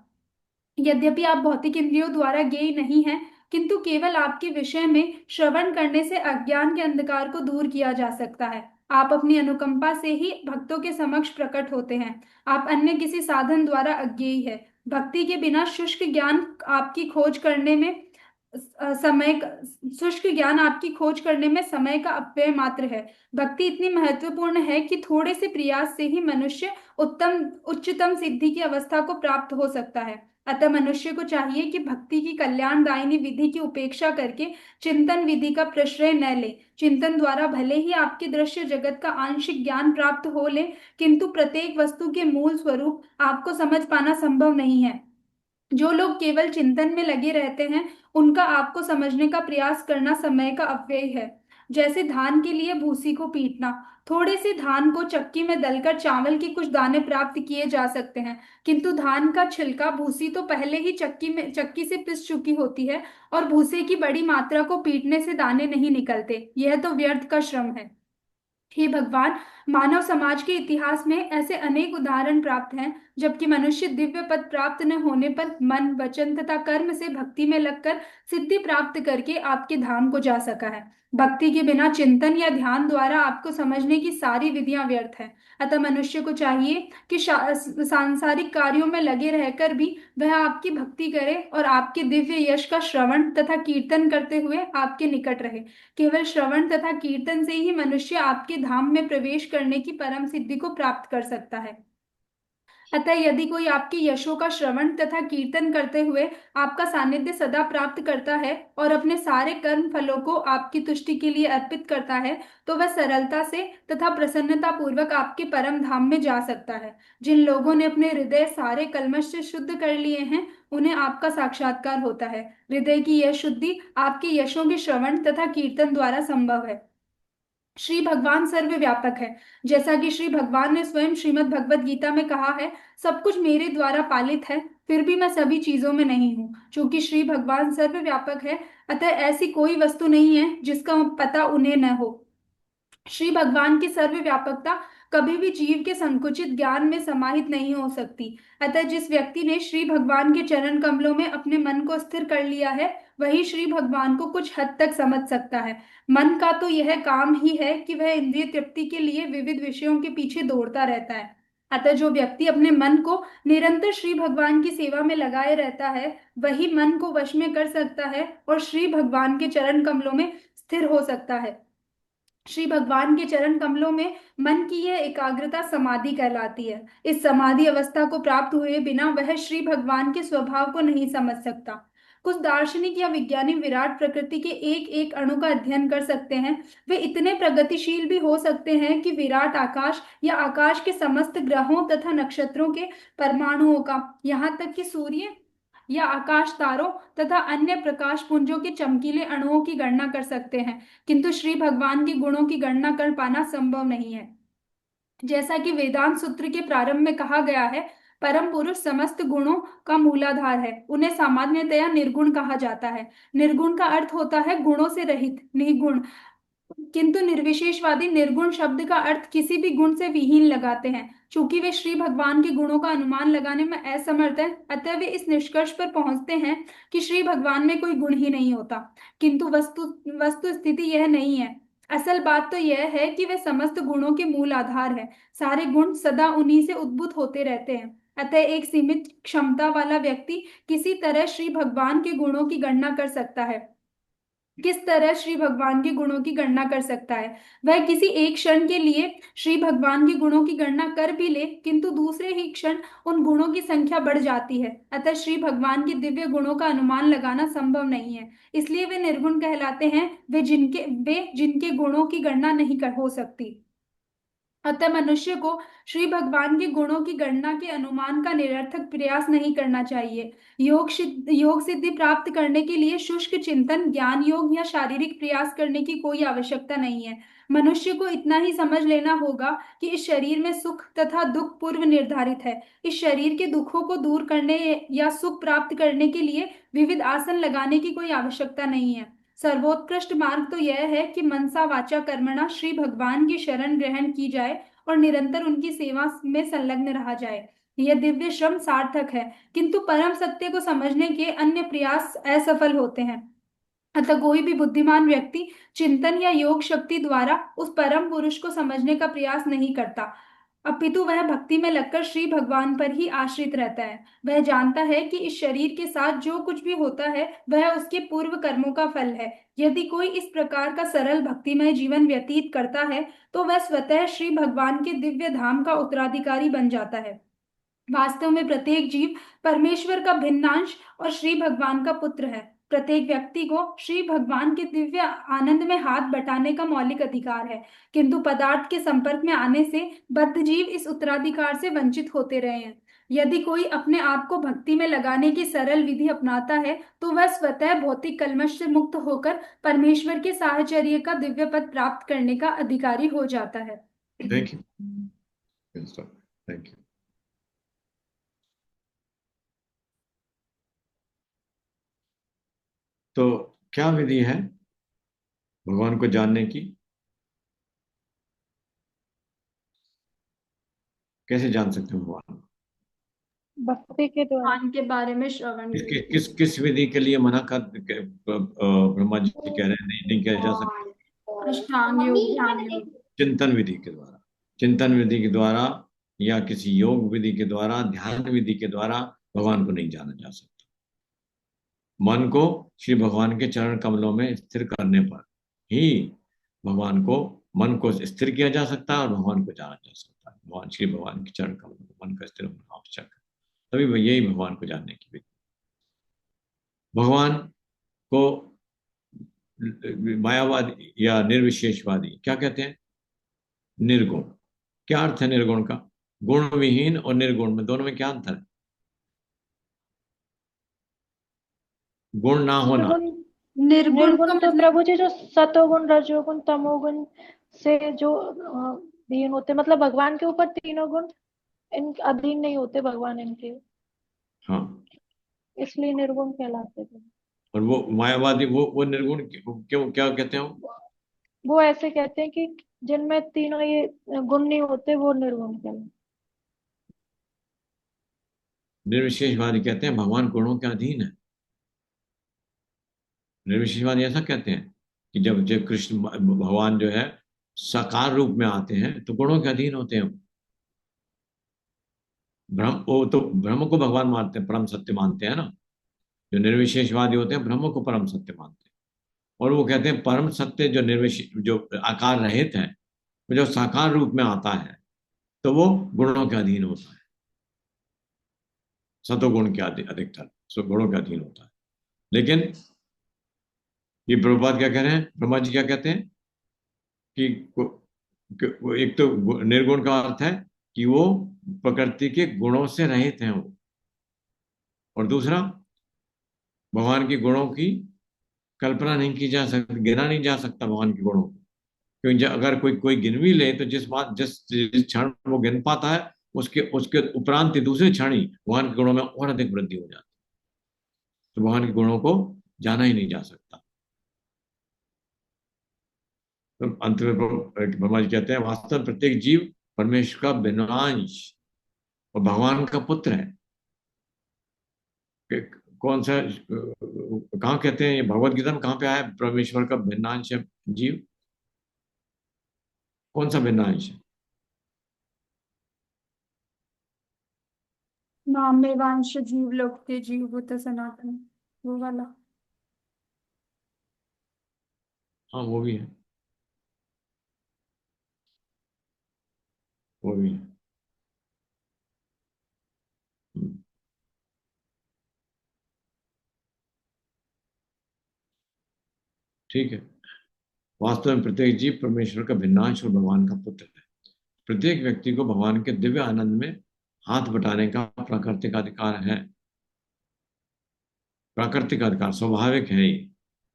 यद्यपि आप भौतिक इंद्रियों द्वारा ज्ञेय नहीं हैं, किंतु केवल आपके विषय में श्रवण करने से अज्ञान के अंधकार को दूर किया जा सकता है। आप अपनी अनुकंपा से ही भक्तों के समक्ष प्रकट होते हैं। आप अन्य किसी साधन द्वारा अज्ञेय है। भक्ति के बिना शुष्क ज्ञान आपकी खोज करने में समय शुष्क ज्ञान आपकी खोज करने में समय का अपव्यय मात्र है। भक्ति इतनी महत्वपूर्ण है कि थोड़े से प्रयास से ही मनुष्य उच्चतम सिद्धि की अवस्था को प्राप्त हो सकता है। अतः मनुष्य को चाहिए कि भक्ति की कल्याणदायिनी विधि की उपेक्षा करके चिंतन विधि का प्रश्रय न ले। चिंतन द्वारा भले ही आपके दृश्य जगत का आंशिक ज्ञान प्राप्त हो ले, किंतु प्रत्येक वस्तु के मूल स्वरूप आपको समझ पाना संभव नहीं है। जो लोग केवल चिंतन में लगे रहते हैं, उनका आपको समझने का प्रयास करना समय का अपव्यय है। जैसे धान के लिए भूसी को पीटना। थोड़े से धान को चक्की में दलकर चावल के कुछ दाने प्राप्त किए जा सकते हैं, किंतु धान का छिलका भूसी तो पहले ही चक्की से पिस चुकी होती है, और भूसे की बड़ी मात्रा को पीटने से दाने नहीं निकलते। यह तो व्यर्थ का श्रम है। हे भगवान, मानव समाज के इतिहास में ऐसे अनेक उदाहरण प्राप्त हैं जबकि मनुष्य दिव्य पद प्राप्त न होने पर मन, वचन तथा कर्म से भक्ति में लगकर सिद्धि प्राप्त करके आपके धाम को जा सका है। भक्ति के बिना चिंतन या ध्यान द्वारा आपको समझने की सारी विधियां व्यर्थ हैं। अतः मनुष्य को चाहिए कि सांसारिक कार्यों में लगे रहकर भी वह आपकी भक्ति करे और आपके दिव्य यश का श्रवण तथा कीर्तन करते हुए आपके निकट रहे। केवल श्रवण तथा कीर्तन से ही मनुष्य आपके धाम में प्रवेश करने की परम सिद्धि को प्राप्त कर सकता है। अतः यदि कोई आपके यशों का श्रवण तथा कीर्तन करते हुए आपका सानिध्य सदा प्राप्त करता है और अपने सारे कर्म फलों को आपकी तुष्टि के लिए अर्पित करता है, तो वह सरलता से तथा प्रसन्नता पूर्वक आपके परम धाम में जा सकता है। जिन लोगों ने अपने हृदय सारे कल्मश से शुद्ध कर लिए हैं, उन्हें आपका साक्षात्कार होता है। हृदय की यह शुद्धि आपके यशों के श्रवण तथा कीर्तन द्वारा संभव है। श्री भगवान सर्वव्यापक है। जैसा कि श्री भगवान ने स्वयं श्रीमद् भगवत गीता में कहा है, सब कुछ मेरे द्वारा पालित है, फिर भी मैं सभी चीजों में नहीं हूँ। चूंकि श्री भगवान सर्वव्यापक है, अतः ऐसी कोई वस्तु नहीं है जिसका पता उन्हें न हो। श्री भगवान की सर्वव्यापकता कभी भी जीव के संकुचित ज्ञान में समाहित नहीं हो सकती। अतः जिस व्यक्ति ने श्री भगवान के चरण कमलों में अपने मन को स्थिर कर लिया है, वही श्री भगवान को कुछ हद तक समझ सकता है। मन का तो यह काम ही है कि वह इंद्रिय तृप्ति के लिए विविध विषयों के पीछे दौड़ता रहता है। अतः जो व्यक्ति अपने मन को निरंतर श्री भगवान की सेवा में लगाए रहता है, वही मन को वश में कर सकता है और श्री भगवान के चरण कमलों में स्थिर हो सकता है। श्री भगवान के चरण कमलों में मन की यह एकाग्रता समाधि कहलाती है। इस समाधि अवस्था को प्राप्त हुए बिना वह श्री भगवान के स्वभाव को नहीं समझ सकता। कुछ दार्शनिक या विज्ञानी विराट प्रकृति के एक एक अणु का अध्ययन कर सकते हैं। वे इतने प्रगतिशील भी हो सकते हैं कि विराट आकाश या आकाश के समस्त ग्रहों तथा नक्षत्रों के परमाणुओं का, यहाँ तक कि सूर्य या आकाश तारों तथा अन्य प्रकाश पुंजों के चमकीले अणुओं की गणना कर सकते हैं, किंतु श्री भगवान के गुणों की गणना कर पाना संभव नहीं है। जैसा कि वेदांत सूत्र के प्रारंभ में कहा गया है, परम पुरुष समस्त गुणों का मूलाधार है। उन्हें सामान्यतया निर्गुण कहा जाता है। निर्गुण का अर्थ होता है गुणों से रहित, निगुण। किंतु निर्विशेषवादी निर्गुण शब्द का अर्थ किसी भी गुण से विहीन लगाते हैं। चूंकि वे श्री भगवान के गुणों का अनुमान लगाने में असमर्थ हैं, अतः वे इस निष्कर्ष पर पहुंचते हैं कि श्री भगवान में कोई गुण ही नहीं होता। किंतु वस्तु स्थिति यह नहीं है। असल बात तो यह है कि वे समस्त गुणों के मूल आधार है। सारे गुण सदा उन्हीं से उद्भूत होते रहते हैं। अतः एक सीमित क्षमता वाला व्यक्ति किसी तरह श्री भगवान के गुणों की गणना कर सकता है। किस तरह श्री भगवान के गुणों की गणना कर सकता है? वह किसी एक क्षण के लिए श्री भगवान के गुणों की गणना कर भी ले, किंतु दूसरे ही क्षण उन गुणों की संख्या बढ़ जाती है। अतः श्री भगवान के दिव्य गुणों का अनुमान लगाना संभव नहीं है। इसलिए वे निर्गुण कहलाते हैं, वे जिनके गुणों की गणना नहीं कर हो सकती। अतः मनुष्य को श्री भगवान के गुणों की गणना के अनुमान का निरर्थक प्रयास नहीं करना चाहिए। योग सिद्धि प्राप्त करने के लिए शुष्क चिंतन, ज्ञान योग या शारीरिक प्रयास करने की कोई आवश्यकता नहीं है। मनुष्य को इतना ही समझ लेना होगा कि इस शरीर में सुख तथा दुख पूर्व निर्धारित है। इस शरीर के दुखों को दूर करने या सुख प्राप्त करने के लिए विविध आसन लगाने की कोई आवश्यकता नहीं है। सर्वोत्कृष्ट मार्ग तो यह है कि मनसा वाचा कर्मणा श्री भगवान की शरण ग्रहण की जाए और निरंतर उनकी सेवा में संलग्न रहा जाए। यह दिव्य श्रम सार्थक है, किंतु परम सत्य को समझने के अन्य प्रयास असफल होते हैं। अतः कोई भी बुद्धिमान व्यक्ति चिंतन या योग शक्ति द्वारा उस परम पुरुष को समझने का प्रयास नहीं करता। अपितु वह भक्ति में लगकर श्री भगवान पर ही आश्रित रहता है। वह जानता है कि इस शरीर के साथ जो कुछ भी होता है वह उसके पूर्व कर्मों का फल है। यदि कोई इस प्रकार का सरल भक्तिमय जीवन व्यतीत करता है तो वह स्वतः श्री भगवान के दिव्य धाम का उत्तराधिकारी बन जाता है। वास्तव में प्रत्येक जीव परमेश्वर का भिन्नांश और श्री भगवान का पुत्र है। प्रत्येक व्यक्ति को श्री भगवान के दिव्य आनंद में हाथ बटाने का मौलिक अधिकार है, किंतु पदार्थ के संपर्क में आने से बद्ध जीव इस उत्तराधिकार से वंचित होते रहे हैं। यदि कोई अपने आप को भक्ति में लगाने की सरल विधि अपनाता है तो वह स्वतः भौतिक कल्मश से मुक्त होकर परमेश्वर के साहचर्य का दिव्य पद प्राप्त करने का अधिकारी हो जाता है। Thank you. Thank you. तो क्या विधि है भगवान को जानने की? कैसे जान सकते हैं भगवान? भक्ति के द्वारा। भगवान के बारे में श्रवण। किस विधि के लिए मना कर ब्रह्मा जी कह रहे हैं नहीं नहीं किया जा सकता? अष्टांग योग, ध्यान योग। चिंतन विधि के द्वारा, चिंतन विधि के द्वारा या किसी योग विधि के द्वारा, ध्यान विधि के द्वारा भगवान को नहीं जाना जा सकता। मन को श्री भगवान के चरण कमलों में स्थिर करने पर ही भगवान को, मन को स्थिर किया जा सकता है और भगवान को जाना जा सकता है। भगवान श्री भगवान के चरण कमलों में मन का स्थिर होना आवश्यक है, तभी यही भगवान को जानने की विधि। भगवान को मायावादी या निर्विशेषवादी क्या कहते हैं? निर्गुण। क्या अर्थ है निर्गुण का? गुण विहीन और निर्गुण में, दोनों में क्या अंतर है? गुण ना होना। निर्गुण निर्गुण तो प्रभु जी जो सतोगुण रजोगुण तमोगुण से जो अधीन होते, मतलब भगवान के ऊपर तीनों गुण इन अधीन नहीं होते भगवान इनके। हाँ, इसलिए निर्गुण कहलाते थे। और वो मायावादी वो निर्गुण क्यों क्या कहते हैं? वो ऐसे कहते हैं कि जिनमें तीनों ये गुण नहीं होते वो निर्गुण कहलाते। निर्विशेषवादी कहते हैं भगवान गुणों के अधीन है। निर्विशेषवादी ऐसा कहते हैं कि जब जब कृष्ण भगवान जो है साकार रूप में आते हैं तो गुणों के अधीन होते हैं। ब्रह्म, वो तो ब्रह्म को भगवान मानते हैं, परम सत्य मानते हैं ना। जो निर्विशेषवादी होते हैं ब्रह्म को परम सत्य मानते हैं, और वो कहते हैं परम सत्य जो निर्विशेष, जो आकार रहित है, जो साकार रूप में आता है तो वो गुणों के अधीन होता है। सतोगुण के अधिकतर गुणों के अधीन होता है। लेकिन ये प्रभुपाद क्या कह रहे हैं, ब्रह्मा जी क्या कहते हैं कि एक तो निर्गुण का अर्थ है कि वो प्रकृति के गुणों से रहित हैं वो, और दूसरा भगवान के गुणों की कल्पना नहीं की जा सकती, गिना नहीं जा सकता भगवान के गुणों को। क्योंकि अगर कोई कोई गिन भी ले तो जिस क्षण वो गिन पाता है उसके उसके उपरांत दूसरे क्षण ही भगवान के गुणों में और अधिक वृद्धि हो जाती है। तो भगवान के गुणों को जाना ही नहीं जा सकता। तो अंत में ब्रह्मा जी कहते हैं वास्तव में प्रत्येक जीव परमेश्वर का भिन्नांश और भगवान का पुत्र है। कौन सा, कहाँ कहते हैं ये भगवत गीता में, कहाँ पे आया परमेश्वर का भिन्नांश है जीव? कौन सा भिन्नांश है? नामेवांश जीव लोक के जीव भूत सनातन, वो वाला। हाँ वो भी है, वो भी है। ठीक है। वास्तव में प्रत्येक जीव परमेश्वर का भिन्नांश और भगवान का पुत्र है। प्रत्येक व्यक्ति को भगवान के दिव्य आनंद में हाथ बटाने का प्राकृतिक अधिकार है। प्राकृतिक अधिकार स्वाभाविक है ही,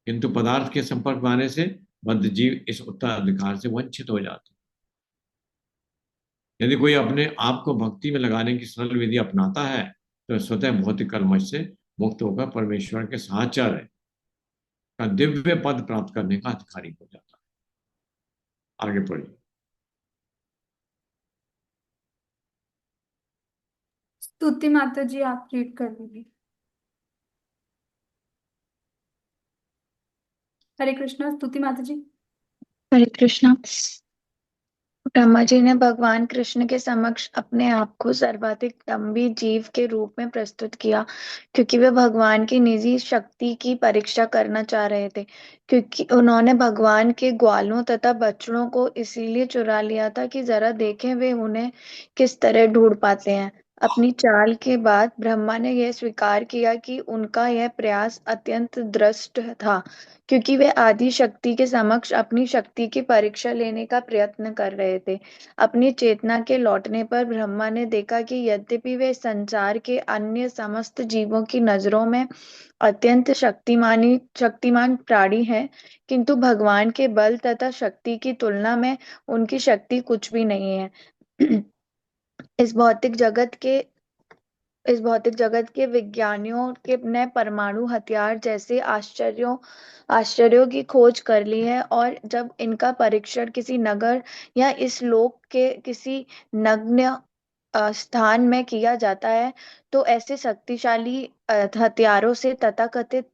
किंतु पदार्थ के संपर्क में आने से बद्ध जीव इस उत्तराधिकार से वंचित हो जाते हैं। यदि कोई अपने आप को भक्ति में लगाने की सरल विधि अपनाता है तो स्वतः भौतिक कलमश से मुक्त होकर परमेश्वर के साहचर्य का दिव्य पद प्राप्त करने का अधिकारी हो जाता है। आगे पढ़िए। स्तुति माता जी आप रीड कर लीजिए। हरे कृष्णा। स्तुति माता जी। हरे कृष्णा। ब्रह्मा जी ने भगवान कृष्ण के समक्ष अपने आप को सर्वाधिक दम्भी जीव के रूप में प्रस्तुत किया, क्योंकि वे भगवान की निजी शक्ति की परीक्षा करना चाह रहे थे। क्योंकि उन्होंने भगवान के ग्वालों तथा बछड़ों को इसीलिए चुरा लिया था कि जरा देखें वे उन्हें किस तरह ढूंढ पाते हैं। अपनी चाल के बाद ब्रह्मा ने यह स्वीकार किया कि उनका यह प्रयास अत्यंत द्रष्ट था, क्योंकि वे आदि शक्ति के समक्ष अपनी शक्ति की परीक्षा लेने का प्रयत्न कर रहे थे। अपनी चेतना के लौटने पर ब्रह्मा ने देखा कि यद्यपि वे संसार के अन्य समस्त जीवों की नजरों में अत्यंत शक्तिमान प्राणी हैं, किंतु भगवान के बल तथा शक्ति की तुलना में उनकी शक्ति कुछ भी नहीं है। इस भौतिक जगत के इस भौतिक जगत के विज्ञानियों के ने परमाणु हथियार जैसे आश्चर्यों की खोज कर ली है, और जब इनका परीक्षण किसी नगर या इस लोक के किसी नग्न स्थान में किया जाता है, तो ऐसे शक्तिशाली हथियारों से तथाकथित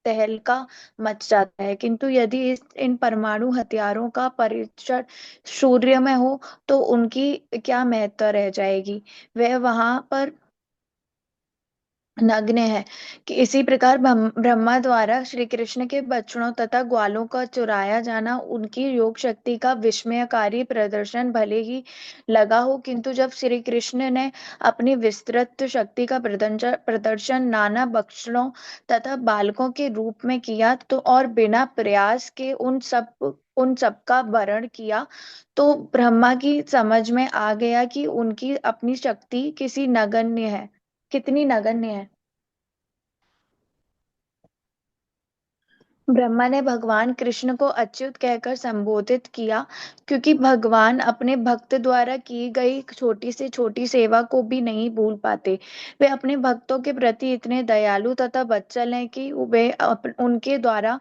तहलका मच जाता है। किंतु यदि इन परमाणु हथियारों का परीक्षण सूर्य में हो, तो उनकी क्या महत्व रह जाएगी। वह वहां पर नग्न है। कि इसी प्रकार ब्रह्मा द्वारा श्री कृष्ण के बछड़ों तथा ग्वालों का चुराया जाना उनकी योग शक्ति का विस्मयकारी प्रदर्शन भले ही लगा हो, किंतु जब श्री कृष्ण ने अपनी विस्तृत शक्ति का प्रदर्शन नाना बछड़ों तथा बालकों के रूप में किया, तो और बिना प्रयास के उन सब का वरण किया, तो ब्रह्मा की समझ में आ गया कि उनकी अपनी शक्ति कितनी नगण्य है। ब्रह्मा ने भगवान कृष्ण को अच्युत कहकर संबोधित किया, क्योंकि भगवान अपने भक्त द्वारा की गई छोटी से छोटी सेवा को भी नहीं भूल पाते। वे अपने भक्तों के प्रति इतने दयालु तथा वत्सल हैं कि वे उनके द्वारा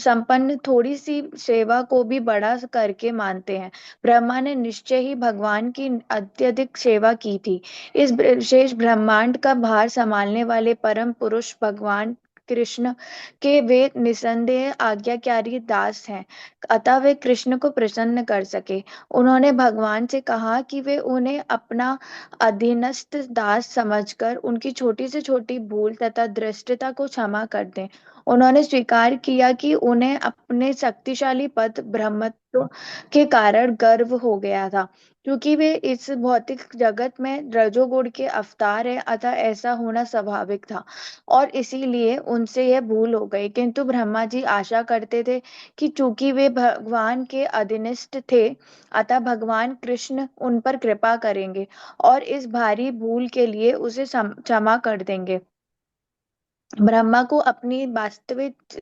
संपन्न थोड़ी सी सेवा को भी बड़ा करके मानते हैं। ब्रह्मा ने निश्चय ही भगवान की अत्यधिक सेवा की थी। इस विशेष ब्रह्मांड का भार संभालने वाले परम पुरुष भगवान कृष्ण के वे निसंदेह आज्ञाकारी दास हैं, अतः वे कृष्ण को प्रसन्न कर सके। उन्होंने भगवान से कहा कि वे उन्हें अपना अधीनस्थ दास समझकर उनकी छोटी से छोटी भूल तथा धृष्टता को क्षमा कर दें। उन्होंने स्वीकार किया कि उन्हें अपने शक्तिशाली पद ब्रह्मत्व के कारण गर्व हो गया था, क्योंकि वे इस भौतिक जगत में रजोगुण के अवतार है, अतः ऐसा होना स्वाभाविक था और इसीलिए उनसे यह भूल हो गई। किंतु ब्रह्मा जी आशा करते थे कि चूंकि वे भगवान के अधीनस्थ थे, अतः भगवान कृष्ण उन पर कृपा करेंगे और इस भारी भूल के लिए उसे क्षमा कर देंगे। ब्रह्मा को अपनी वास्तविक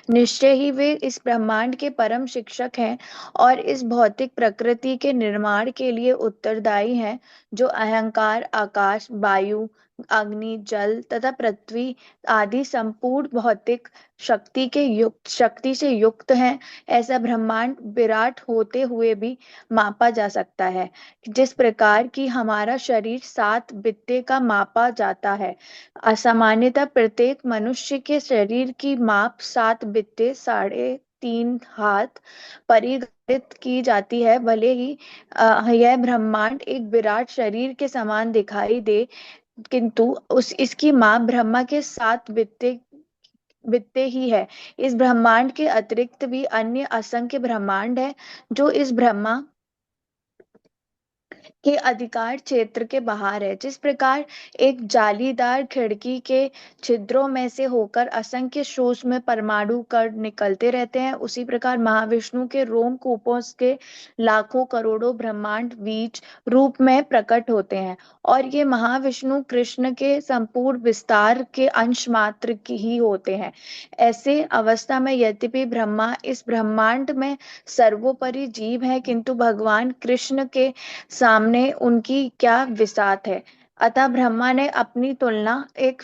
निश्चय ही वे इस ब्रह्मांड के परम शिक्षक हैं और इस भौतिक प्रकृति के निर्माण के लिए उत्तरदायी हैं, जो अहंकार, आकाश, वायु, अग्नि, जल तथा पृथ्वी आदि संपूर्ण भौतिक शक्ति से युक्त हैं। ऐसा ब्रह्मांड विराट होते हुए भी मापा जा सकता है, जिस प्रकार की हमारा शरीर 7 बित्ते का मापा जाता है। असामान्यतः प्रत्येक मनुष्य के शरीर की माप 7 बित्ते 3.5 हाथ परिगणित की जाती है। भले ही यह ब्रह्मांड एक विराट शरीर के समान दिखाई दे, किंतु इसकी माप ब्रह्मा के 7 बित्ते ही है। इस ब्रह्मांड के अतिरिक्त भी अन्य असंख्य ब्रह्मांड है, जो इस ब्रह्मा के अधिकार क्षेत्र के बाहर है। जिस प्रकार एक जालीदार खिड़की के छिद्रों में से होकर असंख्य सूक्ष्म परमाणु कण निकलते रहते हैं, उसी प्रकार महाविष्णु के रोमकूपों के लाखों करोड़ों ब्रह्मांड बीज रूप में प्रकट होते हैं, और ये महाविष्णु कृष्ण के संपूर्ण विस्तार के अंश मात्र की ही होते हैं। ऐसे अवस्था में यद्यपि ब्रह्मा इस ब्रह्मांड में सर्वोपरि जीव है, किंतु भगवान कृष्ण के सामने उनकी क्या विसात है। अतः ब्रह्मा ने अपनी तुलना एक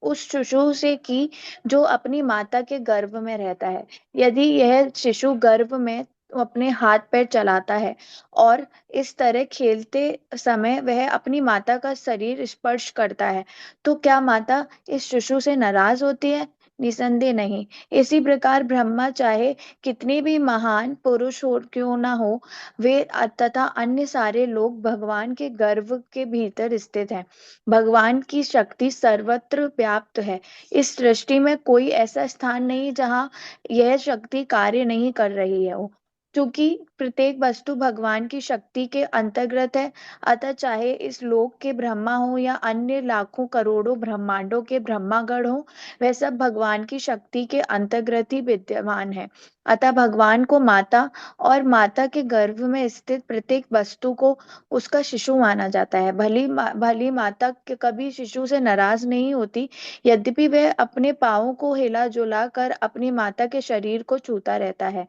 उस शिशु से की जो अपनी माता के गर्भ में रहता है। यदि यह शिशु गर्भ में अपने हाथ पैर चलाता है और इस तरह खेलते समय वह अपनी माता का शरीर स्पर्श करता है, तो क्या माता इस शिशु से नाराज होती है? निसंदेह नहीं। इसी प्रकार ब्रह्मा चाहे कितने भी महान पुरुष हो क्यों ना हो, वे तथा अन्य सारे लोग भगवान के गर्भ के भीतर स्थित हैं। भगवान की शक्ति सर्वत्र व्याप्त है। इस सृष्टि में कोई ऐसा स्थान नहीं जहाँ यह शक्ति कार्य नहीं कर रही है। क्योंकि प्रत्येक वस्तु भगवान की शक्ति के अंतर्गत है, अतः चाहे इस लोक के ब्रह्मा हो या अन्य लाखों करोड़ों ब्रह्मांडों के ब्रह्मागण हो, वह सब भगवान की शक्ति के अंतर्गत ही विद्यमान है। अतः भगवान को माता और माता के गर्भ में स्थित प्रत्येक वस्तु को उसका शिशु माना जाता है। भली माता कभी शिशु से नाराज नहीं होती, यद्यपि वह अपने पांवों को हिला जुला कर अपनी माता के शरीर को छूता रहता है।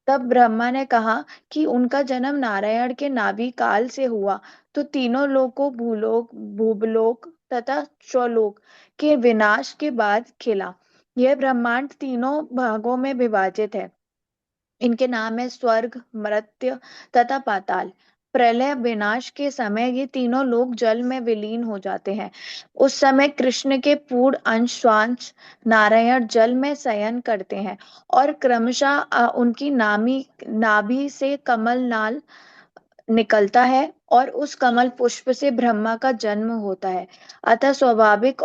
तब ब्रह्मा ने कहा कि उनका जन्म नारायण के नाभि काल से हुआ तो तीनों लोकों भूलोक, भूवलोक तथा स्वलोक के विनाश के बाद खिला। यह ब्रह्मांड तीनों भागों में विभाजित है। इनके नाम है स्वर्ग, मर्त्य तथा पाताल। प्रलय विनाश के समय ये तीनों लोग जल में विलीन हो जाते हैं। उस समय कृष्ण के पूर्ण अंश स्वांश नारायण जल में शयन करते हैं और क्रमशः उनकी नाभि से कमल नाल निकलता है और उस कमल पुष्प से ब्रह्मा का जन्म होता है। अतः स्वाभाविक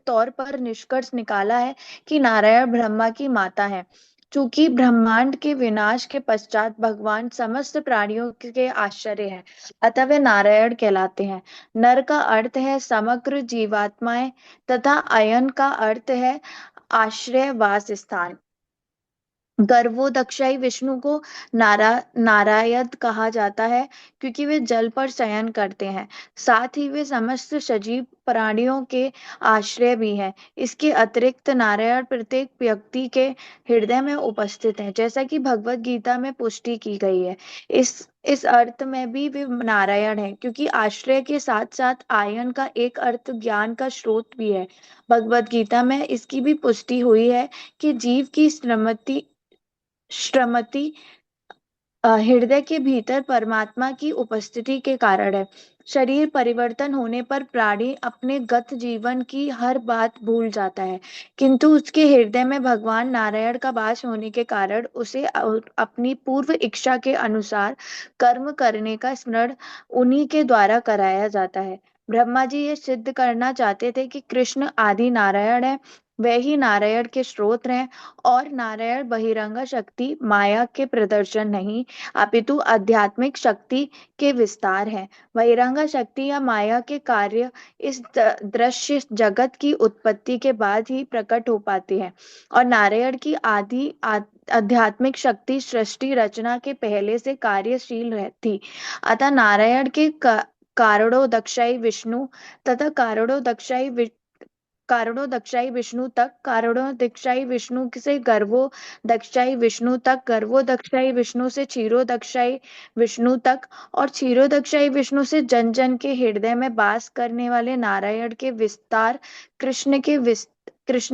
तौर पर निष्कर्ष निकाला है कि नारायण ब्रह्मा की माता है। चूंकि ब्रह्मांड के विनाश के पश्चात भगवान समस्त प्राणियों के आश्रय हैं, अतः वे नारायण कहलाते हैं। नर का अर्थ है समग्र जीवात्माएं तथा अयन का अर्थ है आश्रय वास स्थान। गर्भोदक्षाई विष्णु को नारायण कहा जाता है क्योंकि वे जल पर शयन करते हैं। साथ ही वे समस्त सजीव प्राणियों के आश्रय भी हैं। इसके अतिरिक्त नारायण प्रत्येक व्यक्ति के हृदय में उपस्थित हैं, जैसा कि भगवत गीता में पुष्टि की गई है। इस अर्थ में भी वे नारायण है क्योंकि आश्रय के साथ साथ आयन का एक अर्थ ज्ञान का स्रोत भी है। भगवत गीता में इसकी भी पुष्टि हुई है कि जीव की श्रमति हृदय के भीतर परमात्मा की उपस्थिति के कारण है। शरीर परिवर्तन होने पर प्राणी अपने गत जीवन की हर बात भूल जाता है, किंतु उसके हृदय में भगवान नारायण का वास होने के कारण उसे अपनी पूर्व इच्छा के अनुसार कर्म करने का स्मरण उन्हीं के द्वारा कराया जाता है। ब्रह्मा जी ये सिद्ध करना चाहते थे कि कृष्ण आदि नारायण है, वे ही नारायण के स्रोत हैं और नारायण बहिरंग शक्ति माया के प्रदर्शन नहीं अपितु आध्यात्मिक शक्ति के विस्तार है। बहिरंग शक्ति या माया के कार्य इस दृश्य जगत की उत्पत्ति के बाद ही प्रकट हो पाते हैं और नारायण की आध्यात्मिक शक्ति सृष्टि रचना के पहले से कार्यशील थी। अतः नारायण के कारणोदक्षाई विष्णु तथा कारणोदक्षाई विष्णु तक, कारणोदक्षाई विष्णु से गर्भोदक्षाई विष्णु तक, गर्भोदक्षाई विष्णु से क्षीरोदक्षाई विष्णु तक और क्षीरोदक्षाई विष्णु से जन जन के हृदय में वास करने वाले नारायण के विस्तार कृष्ण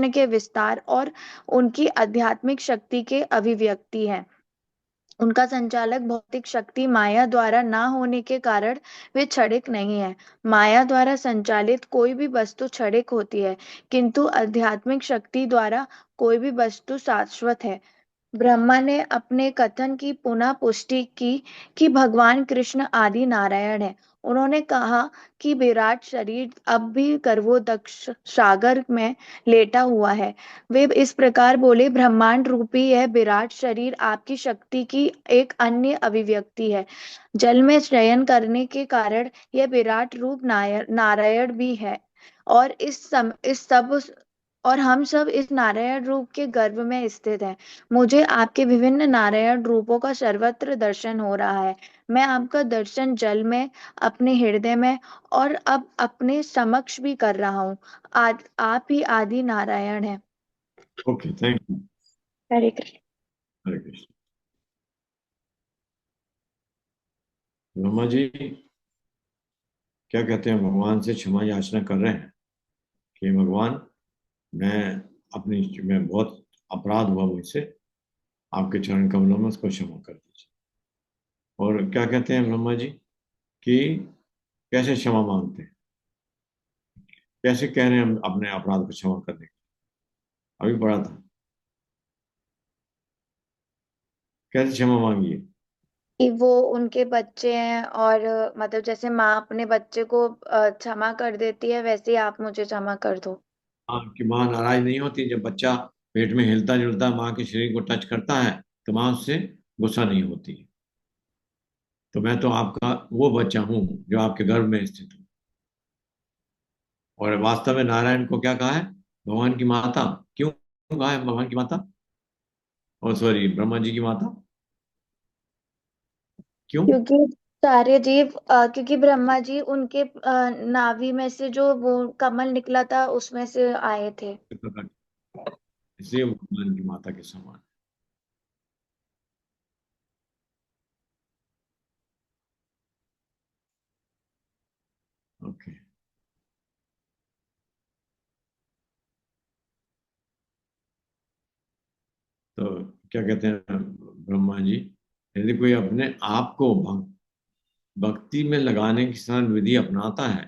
के विस्तार और उनकी आध्यात्मिक शक्ति के अभिव्यक्ति है। उनका संचालक भौतिक शक्ति माया द्वारा ना होने के कारण वे क्षणिक नहीं है। माया द्वारा संचालित कोई भी वस्तु क्षणिक होती है, किंतु आध्यात्मिक शक्ति द्वारा कोई भी वस्तु शाश्वत है। ब्रह्मा ने अपने कथन की पुनः पुष्टि की कि भगवान कृष्ण आदि नारायण है। उन्होंने कहा कि विराट शरीर अब भी गर्भोदक्ष सागर में लेटा हुआ है। वे इस प्रकार बोले, ब्रह्मांड रूपी यह विराट शरीर आपकी शक्ति की एक अन्य अभिव्यक्ति है। जल में शयन करने के कारण यह विराट रूप नारायण भी है और हम सब इस नारायण रूप के गर्भ में स्थित हैं। मुझे आपके विभिन्न नारायण रूपों का सर्वत्र दर्शन हो रहा है। मैं आपका दर्शन जल में, अपने हृदय में और अब अपने समक्ष भी कर रहा हूँ। आप ही आदि नारायण हैं। Okay, thank you. Hare Krishna. Hare Krishna. Brahma ji क्या कहते हैं, भगवान से क्षमा याचना कर रहे हैं कि भगवान मैं बहुत अपराध हुआ मुझसे, आपके चरण कमलों में उसको क्षमा कर दीजिए। और क्या कहते हैं ब्रह्मा जी कि कैसे क्षमा मांगते हैं? कैसे कह रहे हैं हम अपने अपराध को क्षमा करने के लिए? अभी पढ़ा था, कैसे क्षमा मांगिए? कि वो उनके बच्चे हैं और मतलब जैसे माँ अपने बच्चे को क्षमा कर देती है, वैसे ही आप मुझे क्षमा कर दो। हाँ, कि माँ नाराज नहीं होती जब बच्चा पेट में हिलता जुलता माँ के शरीर को टच करता है, तो माँ उससे गुस्सा नहीं होती। तो मैं तो आपका वो बच्चा हूँ जो आपके गर्भ में स्थित हूँ। और वास्तव में नारायण को क्या कहा है? भगवान की माता। क्यों कहा है भगवान की माता? और सॉरी, ब्रह्मा जी की माता। क्यों? क्योंकि सारे जीव क्योंकि ब्रह्मा जी उनके नाभि में से जो वो कमल निकला था उसमें से आए थे। इसलिए वो भगवान की माता के समान। ओके। तो क्या कहते हैं ब्रह्मा जी? यदि कोई अपने आप को भक्ति में लगाने की सरल विधि अपनाता है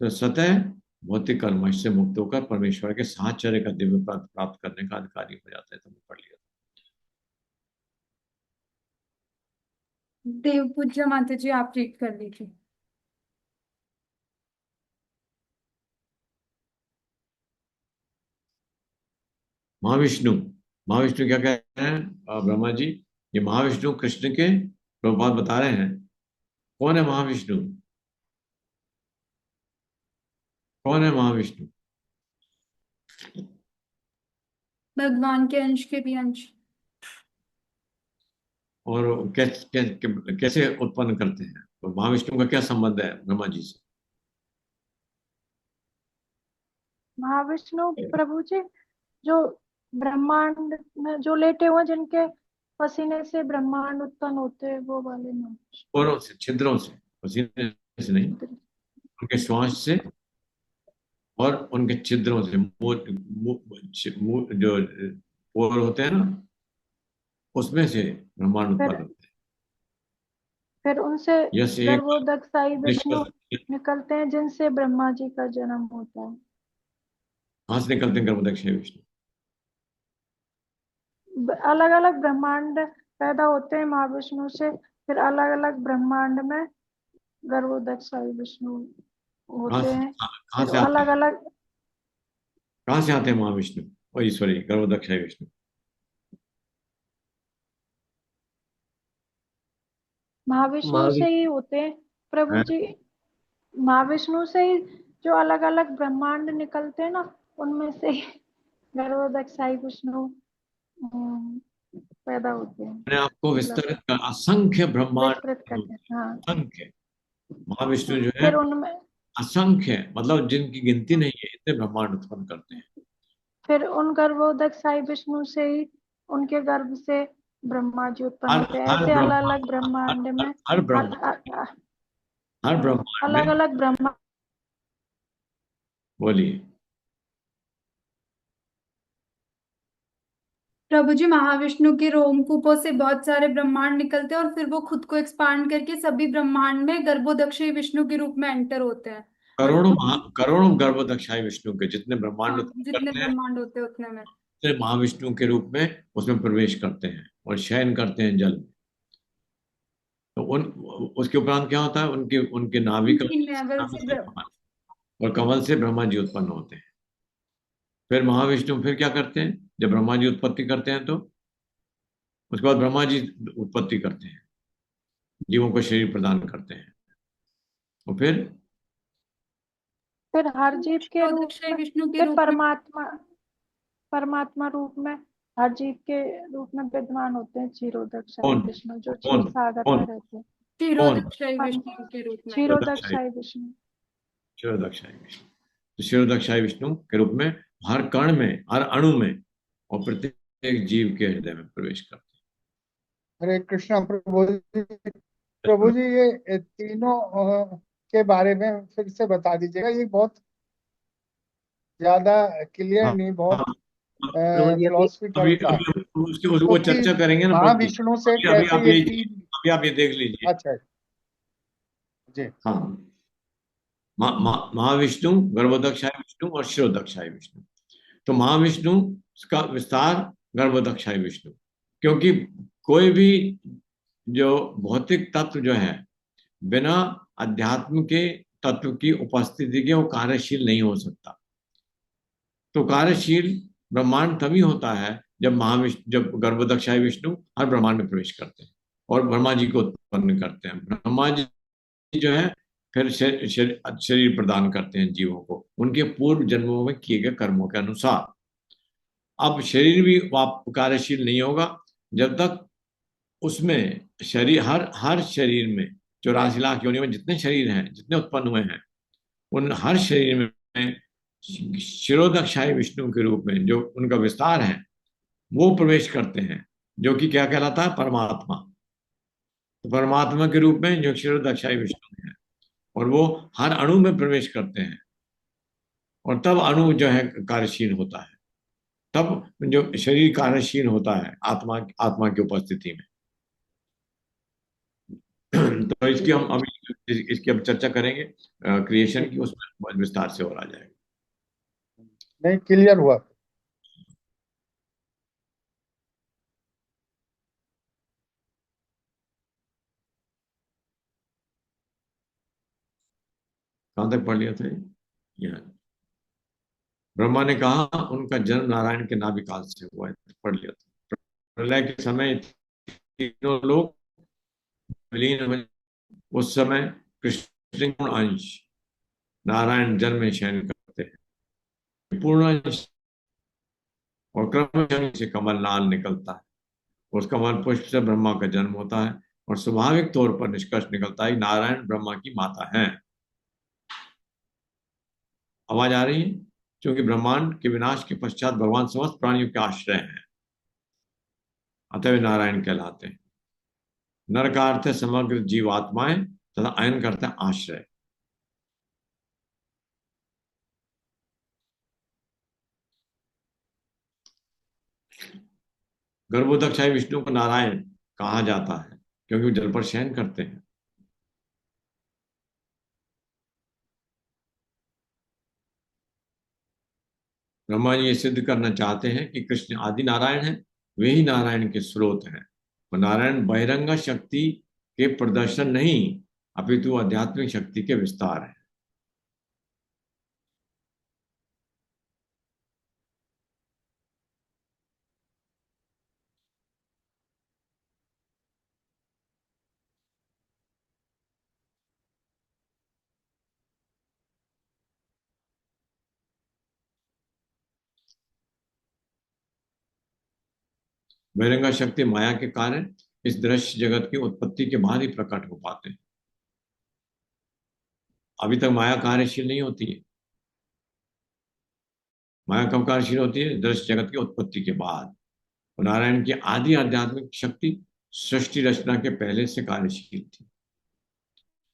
तो स्वतः भौतिक कर्म से मुक्त होकर परमेश्वर के साहचर्य का दिव्य पद प्राप्त करने का अधिकारी हो जाता है। तो मैं पढ़ लिया। देव पूज्य माता जी, आप रीड कर लीजिए। महाविष्णु। महाविष्णु क्या कह रहे हैं ब्रह्मा जी? ये महाविष्णु कृष्ण के प्रभुपाद बता रहे हैं। कौन है महाविष्णु? कौन है महाविष्णु? भगवान के अंश के भी अंश। और कैसे उत्पन्न करते हैं? तो महाविष्णु का क्या संबंध है ब्रह्मा जी से? महाविष्णु प्रभु जी जो ब्रह्मांड में जो लेटे हुए हैं, जिनके पसीने से ब्रह्मांड उत्पन्न होते हैं, वो वाले महाविष्णु। पोरों से, छिद्रों से, पसीने से नहीं, उनके श्वास से और उनके छिद्रों से, जो पोर होते हैं ना, उसमें से ब्रह्मांड फिर उत्पन्न होते फिर उनसे हैं। यस, एक गर्भोदकशाही विष्णु निकल निकलते हैं, जिनसे ब्रह्मा जी का जन्म होता है। कहाँ से निकलते हैं गर्भोदक्ष विष्णु? अलग अलग ब्रह्मांड पैदा होते हैं महाविष्णु से, फिर अलग अलग ब्रह्मांड में गर्भोदकशाही विष्णु कहाँ होते से हैं। कहाँ फिर से आते अलग हैं? अलग कहाँ से आते हैं महाविष्णु और ईश्वरी गर्भोदक्ष विष्णु? महाविष्णु से महावीर ही होते हैं प्रभु हैं? जी। महाविष्णु से ही जो अलग अलग ब्रह्मांड निकलते हैं ना, उनमें से ही गर्भोदकशाही विष्णु पैदा होते हैं। अपने आप को मतलब विस्तृत कर असंख्य ब्रह्मांड विस्तृत करते हैं। हाँ असंख्य महाविष्णु हाँ। जो है फिर उनमें असंख्य, मतलब जिनकी गिनती नहीं है, इतने ब्रह्मांड उत्पन्न करते हैं। फिर उन गर्भोदकशाही विष्णु से ही उनके गर्भ से ब्रह्मा जी उत्पन्न हर होते हैं। हर ऐसे अलग ब्रह्मांड अलग ब्रह्मांड में हर ब्रह्मांड हर ब्रह्मांड अलग में। अलग ब्रह्मा बोलिए। प्रभु जी, महाविष्णु के रोमकूपों से बहुत सारे ब्रह्मांड निकलते हैं और फिर वो खुद को एक्सपांड करके सभी ब्रह्मांड में गर्भोदक्षी विष्णु के रूप में एंटर होते हैं। और करोड़ों गर्भोदक्षाई विष्णु के जितने ब्रह्मांड हाँ, उत्पन्न जितने करते हैं, ब्रह्मांड होते हैं उतने में। उतने महाविष्णु के रूप में उसमें प्रवेश करते हैं और शयन करते हैं जल में। तो उसके उपरांत क्या होता है? उनके उनके नाभि उनकी कमल नेवल नाभि से से और कमल से ब्रह्मा जी उत्पन्न होते हैं। फिर महाविष्णु फिर क्या करते हैं? जब ब्रह्मा जी उत्पत्ति करते हैं तो उसके बाद ब्रह्मा जी उत्पत्ति करते हैं, जीवों को शरीर प्रदान करते हैं। और फिर हर जीव के रूप क्षीरोदक्षी में, विष्णु के फिर रूप में। परमात्मा परमात्मा रूप में हर जीव के रूप में विद्यमान होते हैं क्षीरोदकशाही कौन विष्णु, जो क्षीर कौन सागर में कौन रहते हैं। कौन? क्षीरोदक्षी विष्णु के रूप में। क्षीरोदक्षाई क्षीरोदकशाही विष्णु। क्षीरोदक्षाई विष्णु। तो क्षीरोदक्षाई विष्णु के रूप में हर कण में, हर अणु में और प्रत्येक जीव के हृदय में प्रवेश करते हरे कृष्णा प्रभु जी। हैं। प्रभु जी, ये तीनों के बारे में फिर से बता दीजिएगा। ये बहुत ज्यादा क्लियर हाँ नहीं, बहुत हाँ। प्रभु जी अभी फिलोसफिकल सा है। वो तो कि चर्चा करेंगे ना प्रभु जी। महाविष्णु से अभी अभी कैसे आप ये ये तीन। अभी आप ये देख लीजिए। अच्छा जी। हाँ, महाविष्णु, गर्भोदक्षाय विष्णु और शिरोदक्षाय विष्णु। तो महाविष्णु का विस्तार गर्भोदक्षाय विष्णु, क्योंकि कोई भी जो भौतिक तत्व जो है बिना अध्यात्म के तत्व की उपस्थिति के वो कार्यशील नहीं हो सकता। तो कार्यशील ब्रह्मांड तभी होता है जब गर्भोदक्षाय विष्णु हर ब्रह्मांड में प्रवेश करते हैं और ब्रह्मा जी को उत्पन्न करते हैं। ब्रह्मा जी जो है फिर शरीर प्रदान करते हैं जीवों को उनके पूर्व जन्मों में किए गए कर्मों के अनुसार। अब शरीर भी कार्यशील नहीं होगा जब तक उसमें शरीर हर शरीर में 84 लाख योनियों में जितने शरीर हैं, जितने उत्पन्न हुए हैं, उन हर शरीर में शिरोदक्षाय विष्णु के रूप में जो उनका विस्तार है वो प्रवेश करते हैं, जो कि क्या कहलाता है? परमात्मा। तो परमात्मा के रूप में जो शिरोदक्षाय विष्णु है और वो हर अणु में प्रवेश करते हैं और तब अणु जो है कार्यशील होता है, तब जो शरीर कार्यशील होता है आत्मा की उपस्थिति में। तो इसकी हम अभी इसकी अब चर्चा करेंगे क्रिएशन की, उसमें विस्तार से और आ जाएगा। नहीं, क्लियर हुआ। कहां तक पढ़ लिया था? यहाँ ब्रह्मा ने कहा उनका जन्म नारायण के नाभिकाल से हुआ है, पढ़ लिया था। प्रलय के समय तीनों लोग विलीन हुए। उस समय कृष्ण पूर्ण अंश नारायण जन्म में शयन करते हैं। पूर्ण अंश और क्रम से कमल लाल निकलता है। उस कमल पुष्प से ब्रह्मा का जन्म होता है और स्वाभाविक तौर पर निष्कर्ष निकलता है नारायण ब्रह्मा की माता है। आवाज आ रही है? क्योंकि ब्रह्मांड के विनाश के पश्चात भगवान समस्त प्राणियों के आश्रय हैं, अतः वे नारायण कहलाते हैं। नर का अर्थ है समग्र जीवात्माएं तथा अयन करते हैं आश्रय। गर्भोदक्षाय विष्णु को नारायण कहा जाता है क्योंकि वो जल पर शयन करते हैं। ब्रह्मा जी ये सिद्ध करना चाहते हैं कि कृष्ण आदि नारायण है, वे ही नारायण के स्रोत हैं। और नारायण बहिरंग शक्ति के प्रदर्शन नहीं अपितु आध्यात्मिक शक्ति के विस्तार है। बहिरंग शक्ति माया के कारण इस दृश्य जगत की उत्पत्ति के बाद ही प्रकट हो पाते हैं। अभी तक माया कार्यशील नहीं होती है। माया कब कार्यशील होती है? दृश्य जगत की उत्पत्ति के बाद। और नारायण की आदि आध्यात्मिक शक्ति सृष्टि रचना के पहले से कार्यशील थी।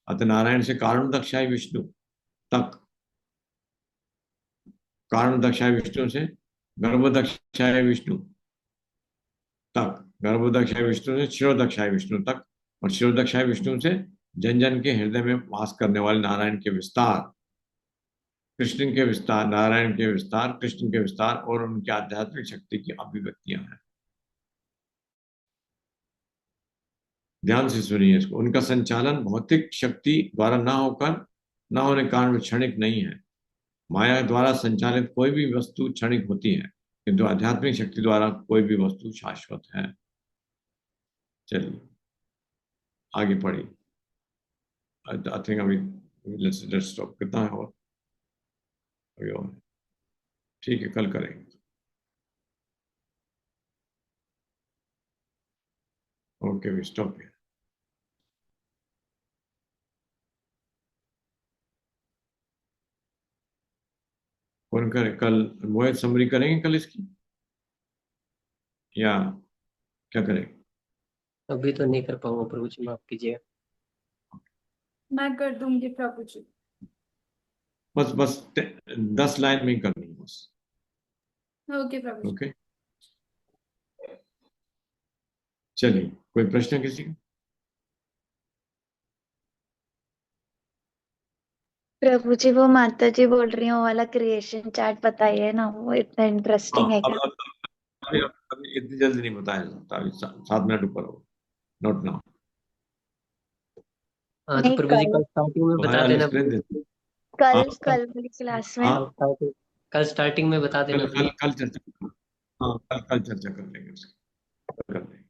अतः नारायण से कारण दक्षाय विष्णु तक, कारण दक्षाय विष्णु से गर्भोदक्षाय विष्णु तक, गर्भोदक्षाय विष्णु से क्षीरोदक्षाय विष्णु तक, और क्षीरोदक्षाय विष्णु से जन जन के हृदय में वास करने वाले नारायण के विस्तार, कृष्ण के विस्तार, नारायण के विस्तार, कृष्ण के विस्तार और उनकी आध्यात्मिक शक्ति की अभिव्यक्तियां हैं। ध्यान से सुनिए इसको। उनका संचालन भौतिक शक्ति द्वारा न होने के कारण क्षणिक नहीं है। माया द्वारा संचालित कोई भी वस्तु क्षणिक होती है, किंतु आध्यात्मिक शक्ति द्वारा कोई भी वस्तु शाश्वत है। चलिए आगे पढ़िए। आई थिंक अभी लेट्स स्टॉप। कितना है और? अभी और ठीक है, कल करेंगे। Okay, we stop here. कौन करे कल? मोहित समरी करेंगे कल इसकी या क्या करेंगे? अभी तो नहीं कर पाऊंगा प्रभु जी, माफ कीजिए। मैं कर दूंगी प्रभु जी। बस 10 लाइन में ही करनी है बस। ओके प्रभु जी। ओके, चलिए। कोई प्रश्न किसी का? प्रभु जी वो माता जी बोल रही हैं वो वाला क्रिएशन चार्ट बताइए ना, वो इतना इंटरेस्टिंग है क्या? अभी इतनी जल्दी नहीं बताया जाता, अभी 7 मिनट ऊपर हो, नोट नाउ। हाँ तो नहीं, प्रभु जी कल कल स्टार्टिंग में बता अलग देना। स्क्रीन देते। कल हाँ कल वाली क्लास में। हाँ, कल स्टार्टिंग में बता देना कल प्लीज। कल कल चर्चा, हाँ कल चर्चा कर लेंगे उसकी, कर लेंगे।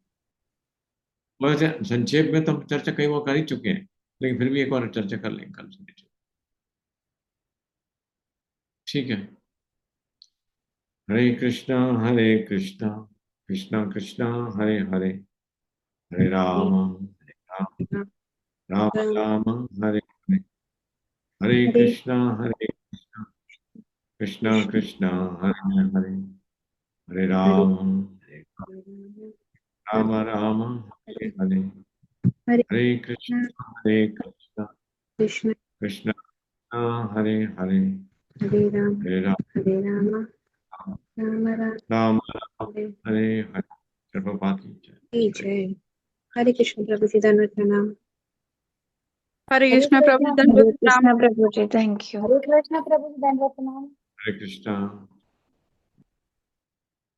वैसे संक्षेप में तो हम चर्चा कई बार कर ही चुके हैं, लेकिन फिर भी एक बार चर्चा कर लेंगे कल से। ठीक है। हरे कृष्णा कृष्णा कृष्णा हरे हरे, हरे राम राम राम हरे हरे, हरे कृष्णा कृष्णा कृष्णा हरे हरे, हरे राम राम राम हरे हरे, हरे कृष्णा कृष्णा हरे हरे, हरे राम राम राम हरे हरे। प्रभुपाद की जय। हरे कृष्ण प्रभु जी, धन्यवाद प्रणाम। हरे हरे कृष्ण प्रभु जी, कृष्णा दंडवत प्रणाम। प्रभु जी, थैंक यू। हरे कृष्ण प्रभु जी, दंडवत प्रणाम। हरे कृष्णा।